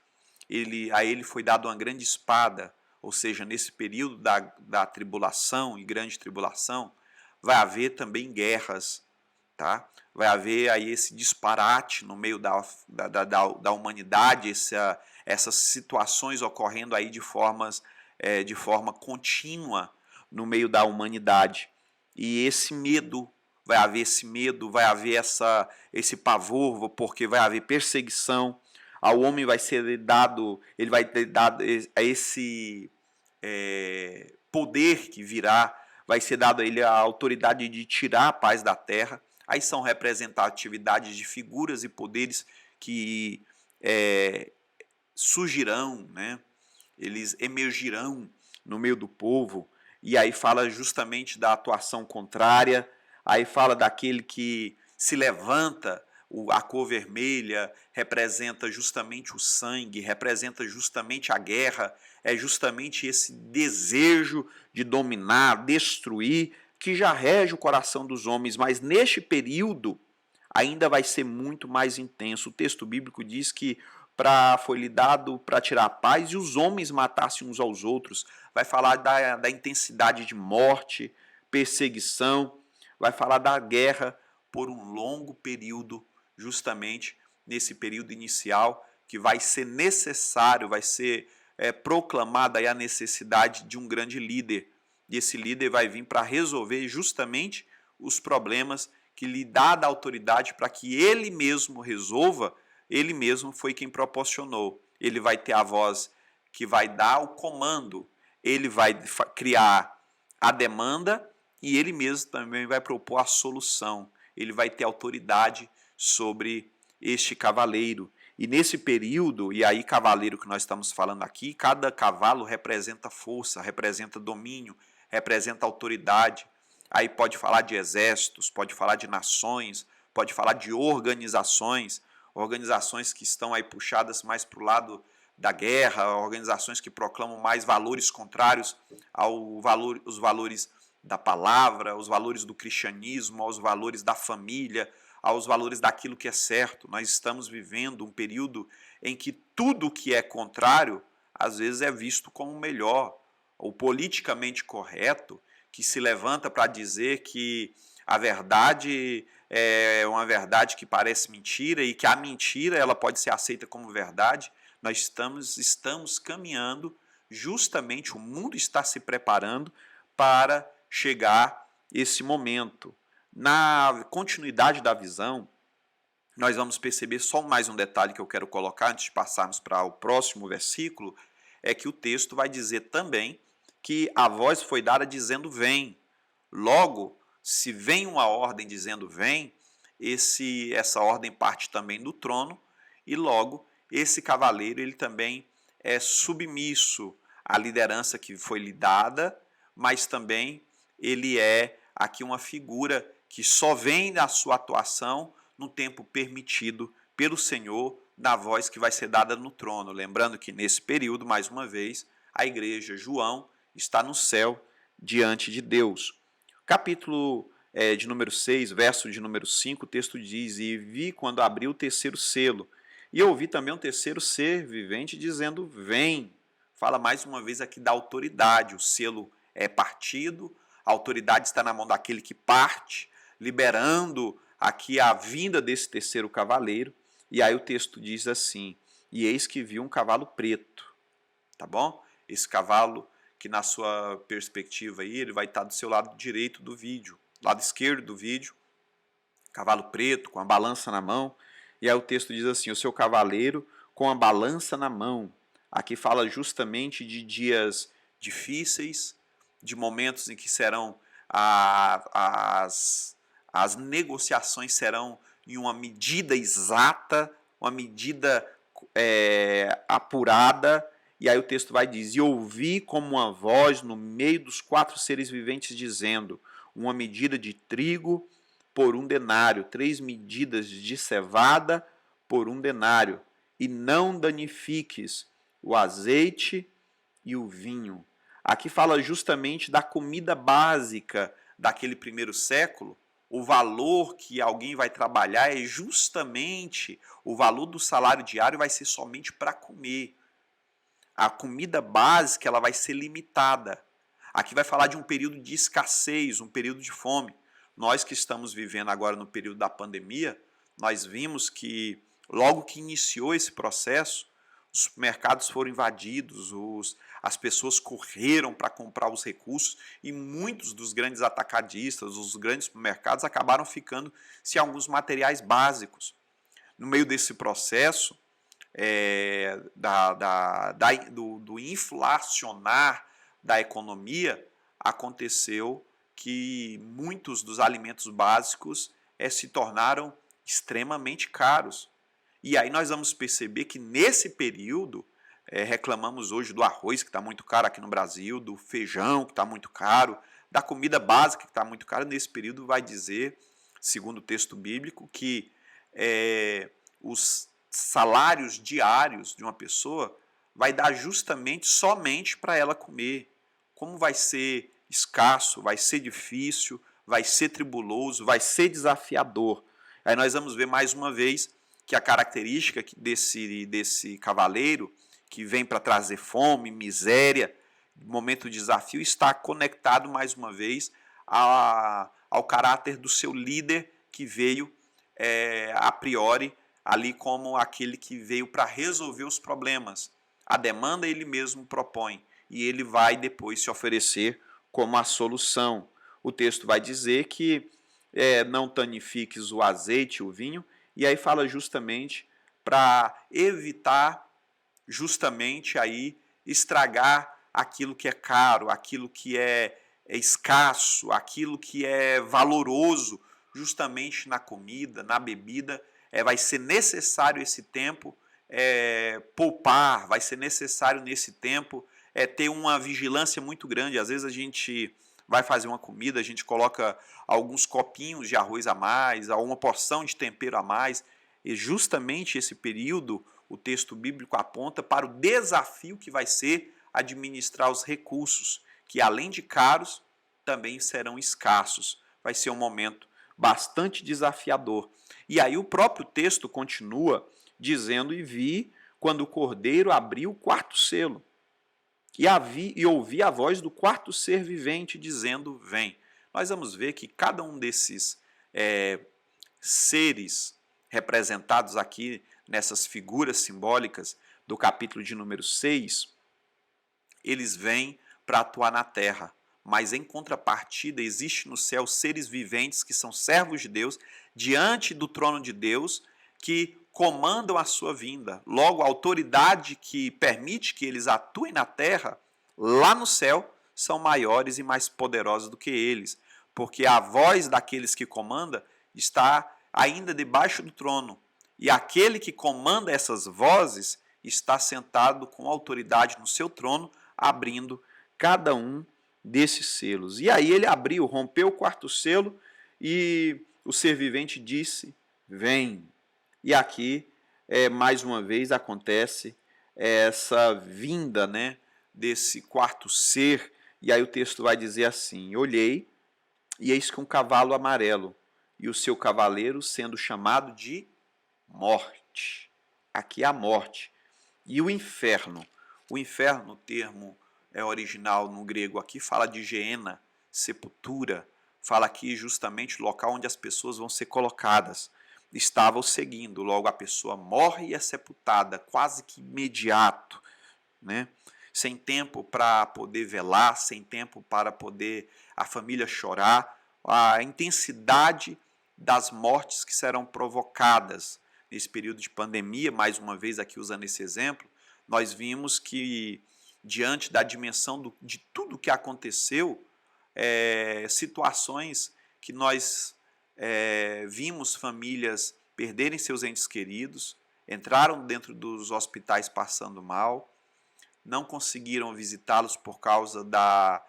A ele foi dada uma grande espada, ou seja, nesse período da tribulação e grande tribulação, vai haver também guerras, tá? Vai haver aí esse disparate no meio da humanidade, essas situações ocorrendo aí de forma contínua no meio da humanidade. E vai haver esse pavor, porque vai haver perseguição. Ao homem vai ser dado, ele vai ter dado a esse poder que virá, vai ser dado a ele a autoridade de tirar a paz da terra. Aí são representatividades de figuras e poderes que surgirão, né? Eles emergirão no meio do povo. E aí fala justamente da atuação contrária, aí fala daquele que se levanta, a cor vermelha representa justamente o sangue, representa justamente a guerra, é justamente esse desejo de dominar, destruir, que já rege o coração dos homens, mas neste período ainda vai ser muito mais intenso. O texto bíblico diz que foi-lhe dado para tirar a paz e os homens matassem uns aos outros. Vai falar da intensidade de morte, perseguição, vai falar da guerra por um longo período, justamente nesse período inicial, que vai ser necessário, vai ser proclamada aí a necessidade de um grande líder. E esse líder vai vir para resolver justamente os problemas que lhe dá a autoridade para que ele mesmo resolva. Ele mesmo foi quem proporcionou. Ele vai ter a voz que vai dar o comando, ele vai criar a demanda e ele mesmo também vai propor a solução. Ele vai ter autoridade sobre este cavaleiro. E nesse período, e aí cavaleiro que nós estamos falando aqui, cada cavalo representa força, representa domínio, representa autoridade. Aí pode falar de exércitos, pode falar de nações, pode falar de organizações que estão aí puxadas mais para o lado da guerra, organizações que proclamam mais valores contrários aos valores da palavra, os valores do cristianismo, aos valores da família, aos valores daquilo que é certo. Nós estamos vivendo um período em que tudo que é contrário, às vezes é visto como melhor. O politicamente correto, que se levanta para dizer que a verdade é uma verdade que parece mentira e que a mentira ela pode ser aceita como verdade. Nós estamos caminhando, justamente o mundo está se preparando para chegar esse momento. Na continuidade da visão, nós vamos perceber só mais um detalhe que eu quero colocar antes de passarmos para o próximo versículo, é que o texto vai dizer também que a voz foi dada dizendo vem. Logo, se vem uma ordem dizendo vem, essa ordem parte também do trono e logo esse cavaleiro ele também é submisso à liderança que foi lhe dada, mas também ele é aqui uma figura que só vem da sua atuação no tempo permitido pelo Senhor, na voz que vai ser dada no trono. Lembrando que nesse período, mais uma vez, a igreja, João, está no céu diante de Deus. Capítulo de número 6, verso de número 5, o texto diz: E vi quando abriu o terceiro selo, e ouvi também um terceiro ser vivente dizendo: Vem. Fala mais uma vez aqui da autoridade. O selo é partido, a autoridade está na mão daquele que parte, liberando aqui a vinda desse terceiro cavaleiro. E aí o texto diz assim: E eis que vi um cavalo preto. Tá bom? Esse cavalo que na sua perspectiva aí, ele vai estar do seu lado direito do vídeo, lado esquerdo do vídeo, cavalo preto com a balança na mão. E aí o texto diz assim: o seu cavaleiro com a balança na mão. Aqui fala justamente de dias difíceis, de momentos em que serão as negociações serão em uma medida exata, uma medida apurada. E aí o texto vai dizer: e ouvi como uma voz no meio dos quatro seres viventes dizendo: uma medida de trigo por um denário, 3 medidas de cevada por um denário, e não danifiques o azeite e o vinho. Aqui fala justamente da comida básica daquele primeiro século. O valor que alguém vai trabalhar é justamente o valor do salário diário vai ser somente para comer. A comida básica ela vai ser limitada. Aqui vai falar de um período de escassez, um período de fome. Nós que estamos vivendo agora no período da pandemia, nós vimos que logo que iniciou esse processo, os supermercados foram invadidos, as pessoas correram para comprar os recursos e muitos dos grandes atacadistas, os grandes supermercados acabaram ficando sem alguns materiais básicos. No meio desse processo, do inflacionar da economia, aconteceu que muitos dos alimentos básicos se tornaram extremamente caros. E aí nós vamos perceber que nesse período, reclamamos hoje do arroz que está muito caro aqui no Brasil, do feijão que está muito caro, da comida básica que está muito cara. Nesse período vai dizer, segundo o texto bíblico, que os salários diários de uma pessoa vai dar justamente somente para ela comer. Como vai ser escasso, vai ser difícil, vai ser tribuloso, vai ser desafiador. Aí nós vamos ver mais uma vez que a característica desse cavaleiro que vem para trazer fome, miséria, momento de desafio, está conectado mais uma vez ao caráter do seu líder que veio a priori ali como aquele que veio para resolver os problemas. A demanda ele mesmo propõe e ele vai depois se oferecer como a solução. O texto vai dizer que não danifiques o azeite, o vinho, e aí fala justamente para evitar justamente aí estragar aquilo que é caro, aquilo que é escasso, aquilo que é valoroso, justamente na comida, na bebida. Vai ser necessário esse tempo poupar, vai ser necessário nesse tempo ter uma vigilância muito grande. Às vezes a gente vai fazer uma comida, a gente coloca alguns copinhos de arroz a mais, uma porção de tempero a mais, e justamente esse período o texto bíblico aponta para o desafio que vai ser administrar os recursos, que além de caros, também serão escassos. Vai ser um momento bastante desafiador. E aí o próprio texto continua dizendo: e vi quando o cordeiro abriu o quarto selo, e ouvi a voz do quarto ser vivente dizendo: vem. Nós vamos ver que cada um desses seres representados aqui nessas figuras simbólicas do capítulo de número 6, eles vêm para atuar na terra. Mas em contrapartida, existe no céu seres viventes que são servos de Deus, diante do trono de Deus, que comandam a sua vinda. Logo, a autoridade que permite que eles atuem na terra, lá no céu, são maiores e mais poderosas do que eles, porque a voz daqueles que comanda está ainda debaixo do trono, e aquele que comanda essas vozes está sentado com autoridade no seu trono, abrindo cada um desses selos. E aí ele abriu, rompeu o quarto selo, e o ser vivente disse: vem. E aqui, mais uma vez, acontece essa vinda, né, desse quarto ser. E aí o texto vai dizer assim: olhei, e eis que um cavalo amarelo, e o seu cavaleiro sendo chamado de morte. Aqui é a morte. E o inferno. O inferno, o termo original no grego aqui, fala de Geena, sepultura. Fala aqui justamente o local onde as pessoas vão ser colocadas. Estava o seguindo, logo a pessoa morre e é sepultada, quase que imediato, né? Sem tempo para poder velar, sem tempo para poder a família chorar, a intensidade das mortes que serão provocadas nesse período de pandemia, mais uma vez aqui usando esse exemplo, nós vimos que diante da dimensão de tudo que aconteceu, situações que nós vimos famílias perderem seus entes queridos, entraram dentro dos hospitais passando mal, não conseguiram visitá-los por causa da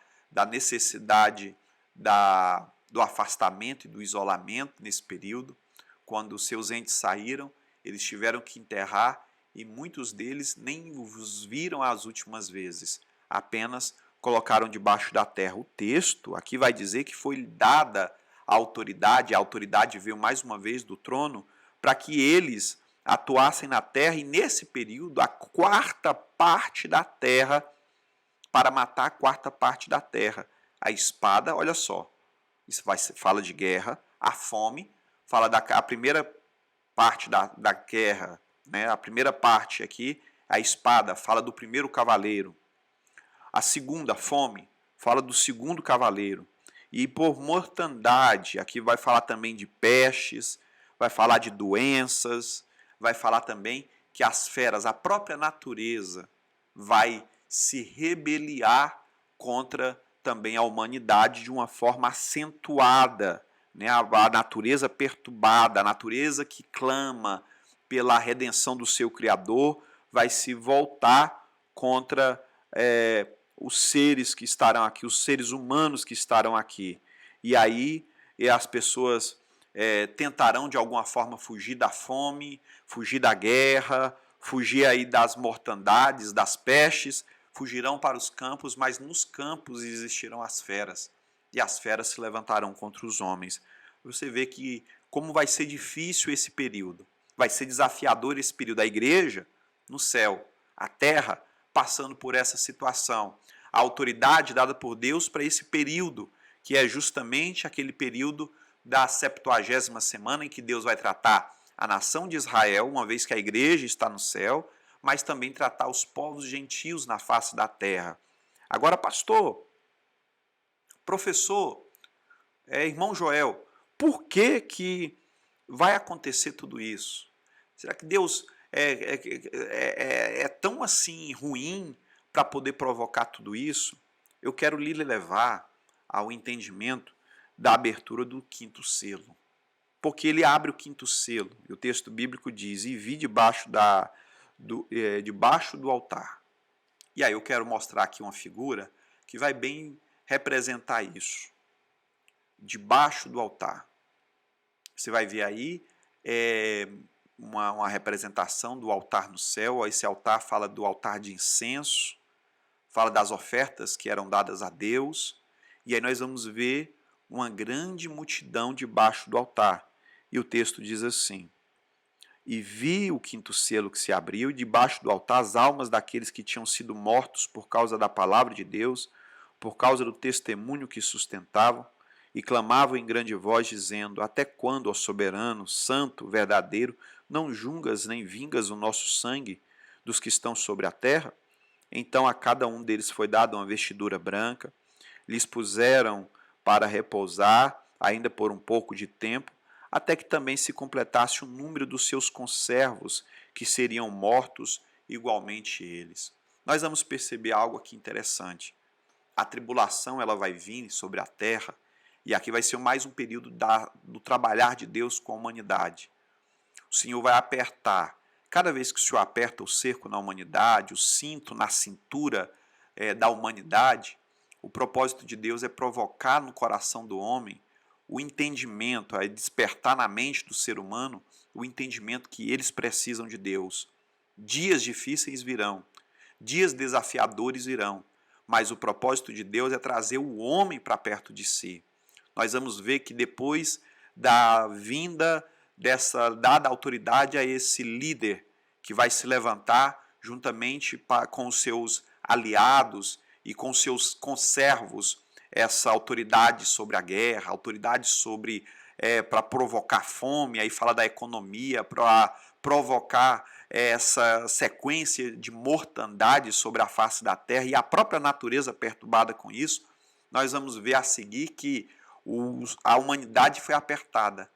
necessidade do afastamento e do isolamento nesse período. Quando seus entes saíram, eles tiveram que enterrar e muitos deles nem os viram as últimas vezes, apenas colocaram debaixo da terra. O texto aqui vai dizer que foi dada a autoridade veio mais uma vez do trono, para que eles atuassem na terra, e nesse período, a quarta parte da terra, para matar a quarta parte da terra. A espada, olha só, isso fala de guerra, a fome, fala a primeira parte da guerra, né? A primeira parte aqui, a espada, fala do primeiro cavaleiro. A segunda, fome, fala do segundo cavaleiro. E por mortandade, aqui vai falar também de pestes, vai falar de doenças, vai falar também que as feras, a própria natureza, vai se rebeliar contra também a humanidade de uma forma acentuada, né? A natureza perturbada, a natureza que clama pela redenção do seu Criador, vai se voltar contra os seres que estarão aqui, os seres humanos que estarão aqui. E aí as pessoas tentarão de alguma forma fugir da fome, fugir da guerra, fugir aí das mortandades, das pestes, fugirão para os campos, mas nos campos existirão as feras, e as feras se levantarão contra os homens. Você vê que como vai ser difícil esse período, vai ser desafiador esse período. A igreja no céu, a terra passando por essa situação, a autoridade dada por Deus para esse período, que é justamente aquele período da 70ª semana em que Deus vai tratar a nação de Israel, uma vez que a igreja está no céu, mas também tratar os povos gentios na face da terra. Agora, pastor, professor, irmão Joel, por que vai acontecer tudo isso? Será que Deus é tão assim ruim para poder provocar tudo isso? Eu quero lhe levar ao entendimento da abertura do quinto selo. Porque ele abre o quinto selo, e o texto bíblico diz: e vi debaixo do altar. E aí eu quero mostrar aqui uma figura que vai bem representar isso. Debaixo do altar. Você vai ver aí uma representação do altar no céu. Esse altar fala do altar de incenso, fala das ofertas que eram dadas a Deus. E aí nós vamos ver uma grande multidão debaixo do altar. E o texto diz assim: e vi o quinto selo que se abriu, e debaixo do altar as almas daqueles que tinham sido mortos por causa da palavra de Deus, por causa do testemunho que sustentavam, e clamavam em grande voz, dizendo: até quando, ó soberano, santo, verdadeiro, não julgas nem vingas o nosso sangue dos que estão sobre a terra? Então a cada um deles foi dada uma vestidura branca, lhes puseram para repousar, ainda por um pouco de tempo, até que também se completasse o número dos seus conservos, que seriam mortos igualmente eles. Nós vamos perceber algo aqui interessante. A tribulação ela vai vir sobre a terra, e aqui vai ser mais um período do trabalhar de Deus com a humanidade. O Senhor vai apertar. Cada vez que o Senhor aperta o cerco na humanidade, o cinto na cintura da humanidade, o propósito de Deus é provocar no coração do homem o entendimento, é despertar na mente do ser humano o entendimento que eles precisam de Deus. Dias difíceis virão, dias desafiadores virão, mas o propósito de Deus é trazer o homem para perto de si. Nós vamos ver que depois da vinda dessa dada autoridade a esse líder que vai se levantar juntamente com os seus aliados e com seus conservos, essa autoridade sobre a guerra, autoridade sobre para provocar fome, aí fala da economia, para provocar essa sequência de mortandade sobre a face da terra e a própria natureza perturbada com isso. Nós vamos ver a seguir que a humanidade foi apertada,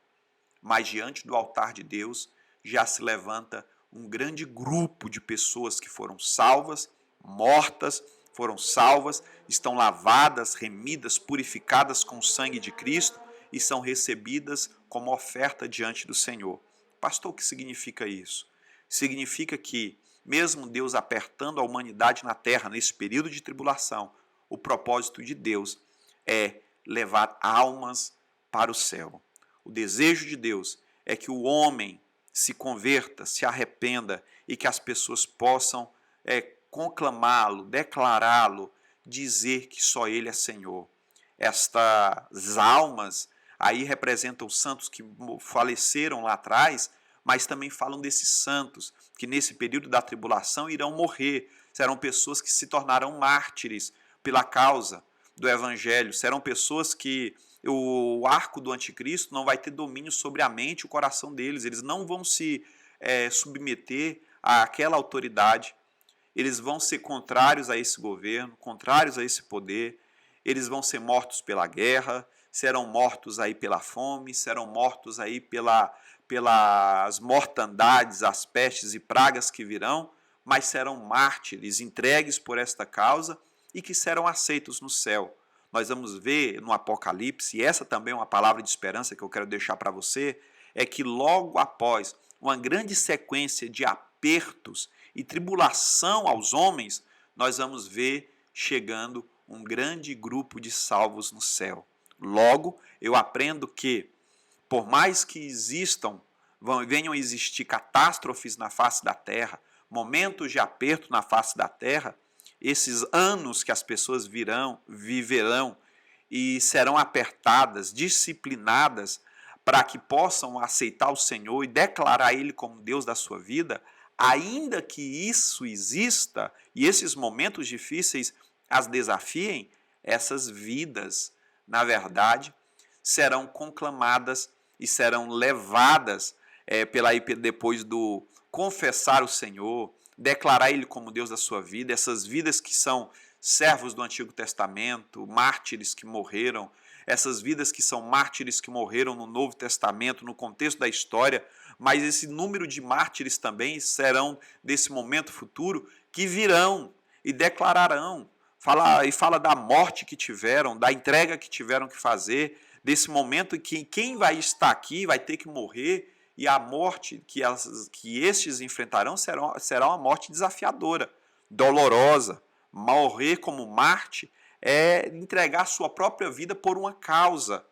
mas diante do altar de Deus já se levanta um grande grupo de pessoas que foram salvas, mortas, foram salvas, estão lavadas, remidas, purificadas com o sangue de Cristo e são recebidas como oferta diante do Senhor. Pastor, o que significa isso? Significa que, mesmo Deus apertando a humanidade na terra nesse período de tribulação, o propósito de Deus é levar almas para o céu. O desejo de Deus é que o homem se converta, se arrependa e que as pessoas possam conclamá-lo, declará-lo, dizer que só Ele é Senhor. Estas almas aí representam os santos que faleceram lá atrás, mas também falam desses santos que nesse período da tribulação irão morrer. Serão pessoas que se tornarão mártires pela causa do Evangelho. Serão pessoas que o arco do anticristo não vai ter domínio sobre a mente e o coração deles. Eles não vão se submeter àquela autoridade. Eles vão ser contrários a esse governo, contrários a esse poder. Eles vão ser mortos pela guerra, serão mortos aí pela fome, serão mortos aí pelas mortandades, as pestes e pragas que virão, mas serão mártires entregues por esta causa e que serão aceitos no céu. Nós vamos ver no Apocalipse, e essa também é uma palavra de esperança que eu quero deixar para você, é que logo após uma grande sequência de apertos e tribulação aos homens, nós vamos ver chegando um grande grupo de salvos no céu. Logo, eu aprendo que, por mais que venham a existir catástrofes na face da terra, momentos de aperto na face da terra, esses anos que as pessoas viverão e serão apertadas, disciplinadas, para que possam aceitar o Senhor e declarar Ele como Deus da sua vida, ainda que isso exista e esses momentos difíceis as desafiem, essas vidas, na verdade, serão conclamadas e serão levadas depois do confessar o Senhor, declarar Ele como Deus da sua vida, essas vidas que são servos do Antigo Testamento, mártires que morreram, essas vidas que são mártires que morreram no Novo Testamento, no contexto da história, mas esse número de mártires também serão desse momento futuro que virão e declararão, fala da morte que tiveram, da entrega que tiveram que fazer, desse momento em que quem vai estar aqui vai ter que morrer e a morte que estes enfrentarão será uma morte desafiadora, dolorosa. Morrer como Marte é entregar sua própria vida por uma causa,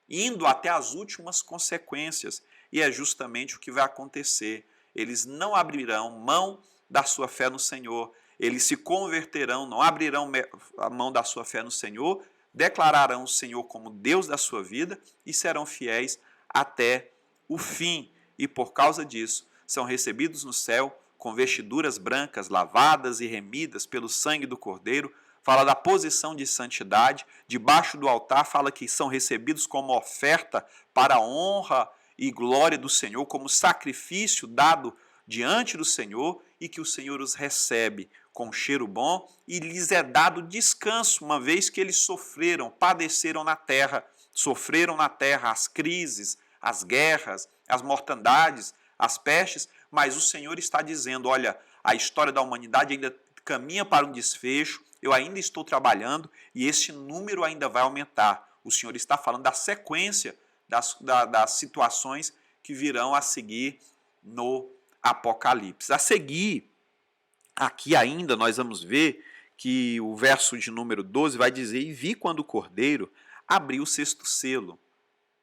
indo até as últimas consequências. E é justamente o que vai acontecer. Eles não abrirão mão da sua fé no Senhor. Eles se converterão, não abrirão a mão da sua fé no Senhor, declararão o Senhor como Deus da sua vida e serão fiéis até o fim. E por causa disso, são recebidos no céu com vestiduras brancas, lavadas e remidas pelo sangue do Cordeiro. Fala da posição de santidade. Debaixo do altar fala que são recebidos como oferta para a honra e glória do Senhor, como sacrifício dado diante do Senhor, e que o Senhor os recebe com cheiro bom e lhes é dado descanso, uma vez que eles padeceram na terra, sofreram na terra as crises, as guerras, as mortandades, as pestes, mas o Senhor está dizendo, olha, a história da humanidade ainda caminha para um desfecho, eu ainda estou trabalhando e esse número ainda vai aumentar. O Senhor está falando da sequência das situações que virão a seguir no Apocalipse. A seguir, aqui ainda nós vamos ver que o verso de número 12 vai dizer, e vi quando o Cordeiro abriu o sexto selo,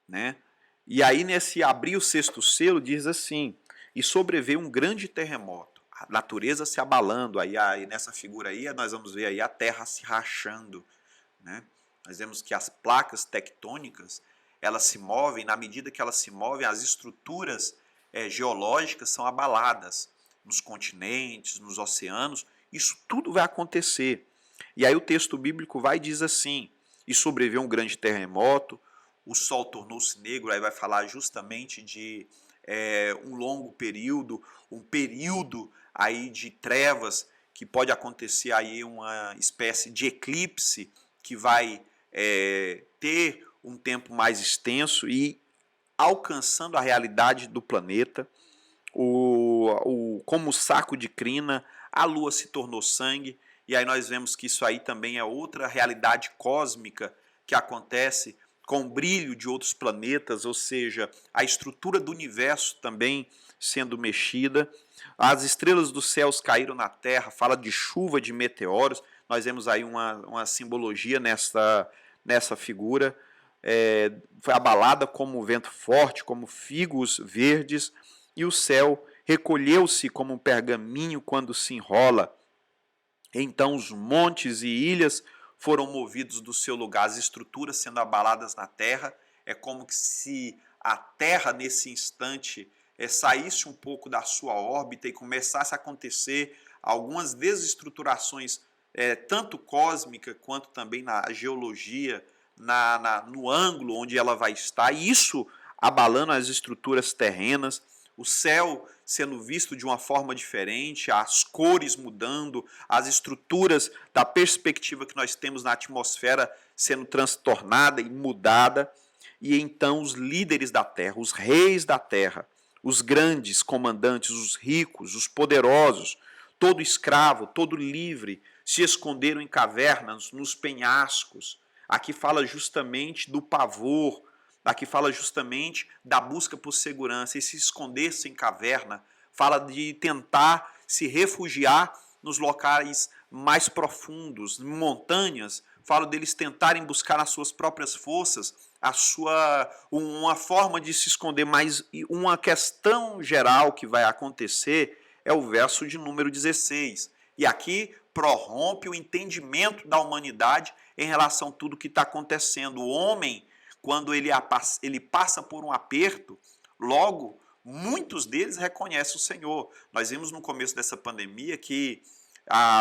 né? E aí nesse abrir o sexto selo diz assim, e sobreveio um grande terremoto, a natureza se abalando, aí nessa figura aí nós vamos ver aí a terra se rachando, né? Nós vemos que as placas tectônicas, elas se movem, na medida que elas se movem, as estruturas geológicas são abaladas nos continentes, nos oceanos, isso tudo vai acontecer. E aí o texto bíblico vai e diz assim, e sobreveio um grande terremoto, o sol tornou-se negro, aí vai falar justamente de um longo período, um período aí de trevas, que pode acontecer aí uma espécie de eclipse, que vai ter um tempo mais extenso e alcançando a realidade do planeta, como o saco de crina, a lua se tornou sangue, e aí nós vemos que isso aí também é outra realidade cósmica que acontece com o brilho de outros planetas, ou seja, a estrutura do universo também sendo mexida. As estrelas dos céus caíram na Terra, fala de chuva de meteoros, nós vemos aí uma simbologia nessa figura, foi abalada como vento forte, como figos verdes, e o céu recolheu-se como um pergaminho quando se enrola. Então os montes e ilhas foram movidos do seu lugar, as estruturas sendo abaladas na terra. É como que se a terra nesse instante saísse um pouco da sua órbita e começasse a acontecer algumas desestruturações, tanto cósmica quanto também na geologia, no ângulo onde ela vai estar, e isso abalando as estruturas terrenas, o céu sendo visto de uma forma diferente, as cores mudando, as estruturas da perspectiva que nós temos na atmosfera sendo transtornada e mudada, e então os líderes da terra, os reis da terra, os grandes comandantes, os ricos, os poderosos, todo escravo, todo livre, se esconderam em cavernas, nos penhascos. Aqui fala justamente do pavor, aqui fala justamente da busca por segurança, e se esconder-se em caverna, fala de tentar se refugiar nos locais mais profundos, em montanhas, fala deles tentarem buscar nas suas próprias forças uma forma de se esconder, mas uma questão geral que vai acontecer é o verso de número 16. E aqui prorrompe o entendimento da humanidade em relação a tudo que está acontecendo. O homem, quando ele passa por um aperto, logo, muitos deles reconhecem o Senhor. Nós vimos no começo dessa pandemia que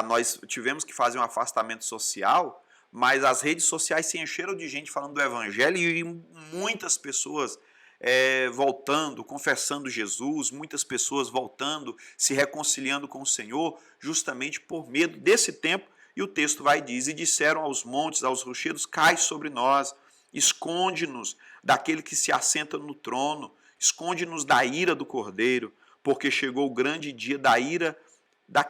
nós tivemos que fazer um afastamento social, mas as redes sociais se encheram de gente falando do Evangelho e muitas pessoas voltando, confessando Jesus, muitas pessoas voltando, se reconciliando com o Senhor, justamente por medo desse tempo. E o texto vai e diz, e disseram aos montes, aos rochedos, cai sobre nós, esconde-nos daquele que se assenta no trono, esconde-nos da ira do Cordeiro, porque chegou o grande dia da ira da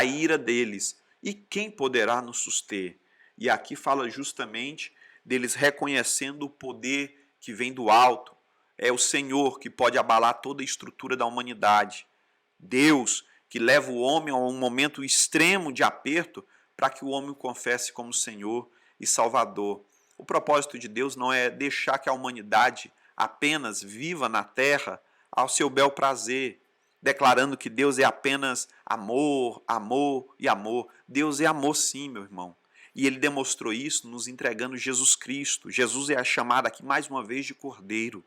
ira deles. E quem poderá nos suster? E aqui fala justamente deles reconhecendo o poder que vem do alto. É o Senhor que pode abalar toda a estrutura da humanidade. Deus que leva o homem a um momento extremo de aperto para que o homem o confesse como Senhor e Salvador. O propósito de Deus não é deixar que a humanidade apenas viva na terra ao seu bel prazer, declarando que Deus é apenas amor, amor e amor. Deus é amor sim, meu irmão. E ele demonstrou isso nos entregando Jesus Cristo. Jesus é chamado aqui mais uma vez de Cordeiro.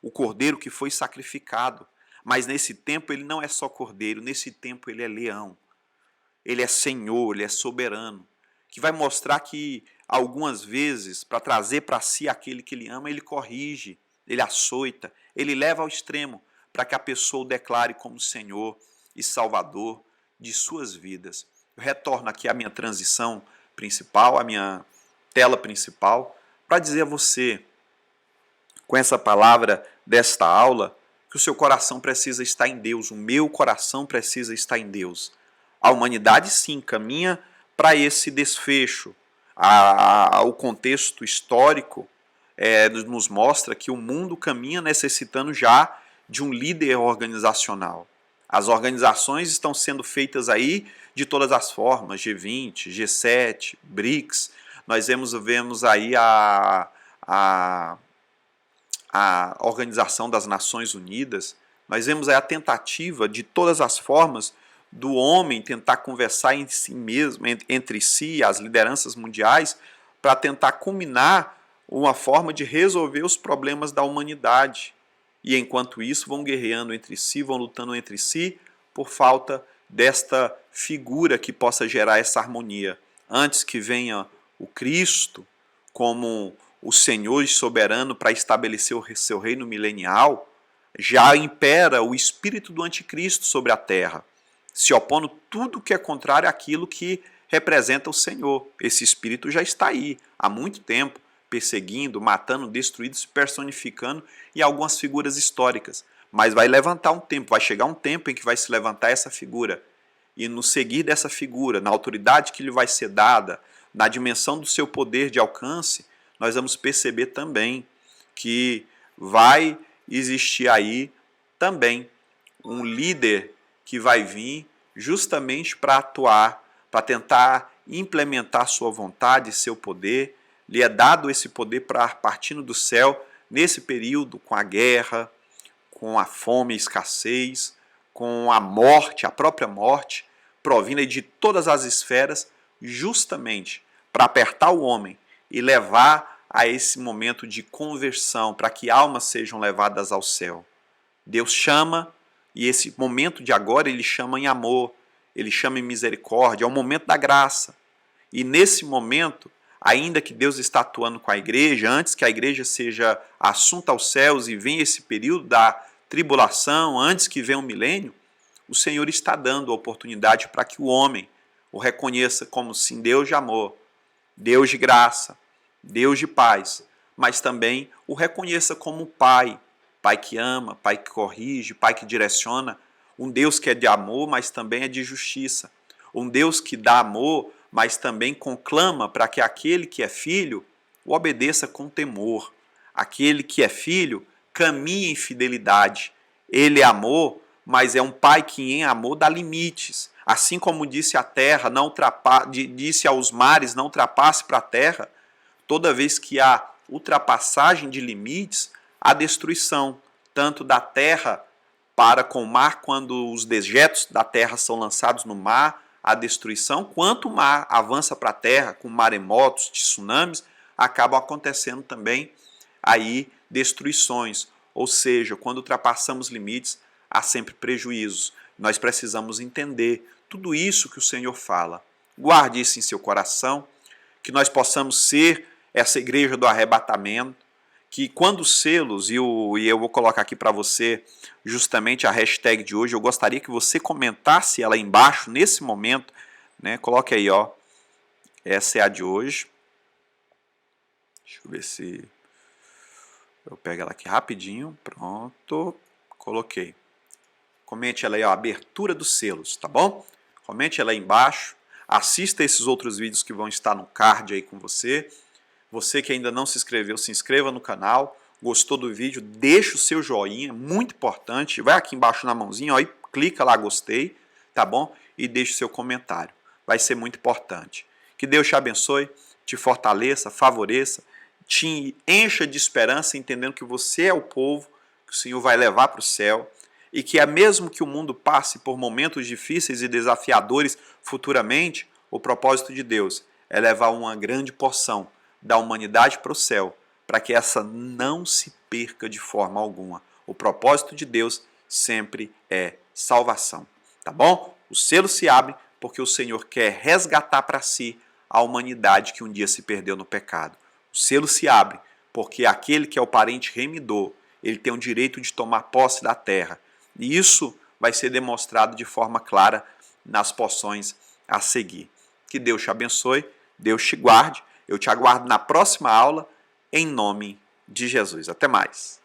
O Cordeiro que foi sacrificado. Mas nesse tempo ele não é só Cordeiro, nesse tempo ele é leão. Ele é Senhor, ele é soberano. Que vai mostrar que algumas vezes, para trazer para si aquele que ele ama, ele corrige, ele açoita, ele leva ao extremo, para que a pessoa o declare como Senhor e Salvador de suas vidas. Eu retorno aqui à minha transição principal, à minha tela principal, para dizer a você com essa palavra desta aula, que o seu coração precisa estar em Deus, o meu coração precisa estar em Deus. A humanidade sim caminha para esse desfecho. O contexto histórico nos mostra que o mundo caminha necessitando já de um líder organizacional. As organizações estão sendo feitas aí de todas as formas, G20, G7, BRICS. Nós vemos aí a Organização das Nações Unidas. Nós vemos aí a tentativa de todas as formas do homem tentar conversar em si mesmo, entre si, as lideranças mundiais, para tentar culminar uma forma de resolver os problemas da humanidade. E enquanto isso vão guerreando entre si, vão lutando entre si por falta desta figura que possa gerar essa harmonia. Antes que venha o Cristo como o Senhor e soberano para estabelecer o seu reino milenial, já impera o espírito do anticristo sobre a terra, se opondo tudo que é contrário àquilo que representa o Senhor. Esse espírito já está aí há muito tempo, perseguindo, matando, destruindo, se personificando em algumas figuras históricas. Mas vai levantar um tempo, vai chegar um tempo em que vai se levantar essa figura. E no seguir dessa figura, na autoridade que lhe vai ser dada, na dimensão do seu poder de alcance, nós vamos perceber também que vai existir aí também um líder que vai vir justamente para atuar, para tentar implementar sua vontade, seu poder. Lhe é dado esse poder para partindo do céu, nesse período, com a guerra, com a fome e escassez, com a morte, a própria morte, provinda de todas as esferas, justamente para apertar o homem e levar a esse momento de conversão, para que almas sejam levadas ao céu. Deus chama, e esse momento de agora ele chama em amor, ele chama em misericórdia, é o momento da graça. E nesse momento, ainda que Deus está atuando com a igreja, antes que a igreja seja assunta aos céus e venha esse período da tribulação, antes que venha o milênio, o Senhor está dando a oportunidade para que o homem o reconheça como sim Deus de amor, Deus de graça, Deus de paz, mas também o reconheça como Pai, Pai que ama, Pai que corrige, Pai que direciona, um Deus que é de amor, mas também é de justiça, um Deus que dá amor, mas também conclama para que aquele que é filho o obedeça com temor, aquele que é filho caminhe em fidelidade. Ele é amor, mas é um pai que em amor dá limites. Assim como disse a terra, disse aos mares, não ultrapasse para a terra, toda vez que há ultrapassagem de limites, há destruição, tanto da terra para com o mar, quando os dejetos da terra são lançados no mar, a destruição, quanto o mar avança para a terra, com maremotos, tsunamis, acabam acontecendo também aí destruições. Ou seja, quando ultrapassamos limites, há sempre prejuízos. Nós precisamos entender tudo isso que o Senhor fala. Guarde isso em seu coração, que nós possamos ser essa igreja do arrebatamento, que quando os selos, e eu vou colocar aqui para você justamente a hashtag de hoje, eu gostaria que você comentasse ela embaixo, nesse momento, né? Coloque aí, ó, essa é a de hoje. Deixa eu ver se eu pego ela aqui rapidinho, pronto, coloquei. Comente ela aí, ó, a abertura dos selos, tá bom? Comente ela aí embaixo, assista esses outros vídeos que vão estar no card aí com você. Você que ainda não se inscreveu, se inscreva no canal. Gostou do vídeo? Deixa o seu joinha, muito importante. Vai aqui embaixo na mãozinha, ó, e clica lá gostei, tá bom? E deixa o seu comentário. Vai ser muito importante. Que Deus te abençoe, te fortaleça, favoreça, te encha de esperança, entendendo que você é o povo que o Senhor vai levar para o céu e que é mesmo que o mundo passe por momentos difíceis e desafiadores futuramente, o propósito de Deus é levar uma grande porção da humanidade para o céu, para que essa não se perca de forma alguma. O propósito de Deus sempre é salvação, tá bom? O selo se abre porque o Senhor quer resgatar para si a humanidade que um dia se perdeu no pecado. O selo se abre porque aquele que é o parente remidor, ele tem o direito de tomar posse da terra. E isso vai ser demonstrado de forma clara nas porções a seguir. Que Deus te abençoe, Deus te guarde. Eu te aguardo na próxima aula, em nome de Jesus. Até mais.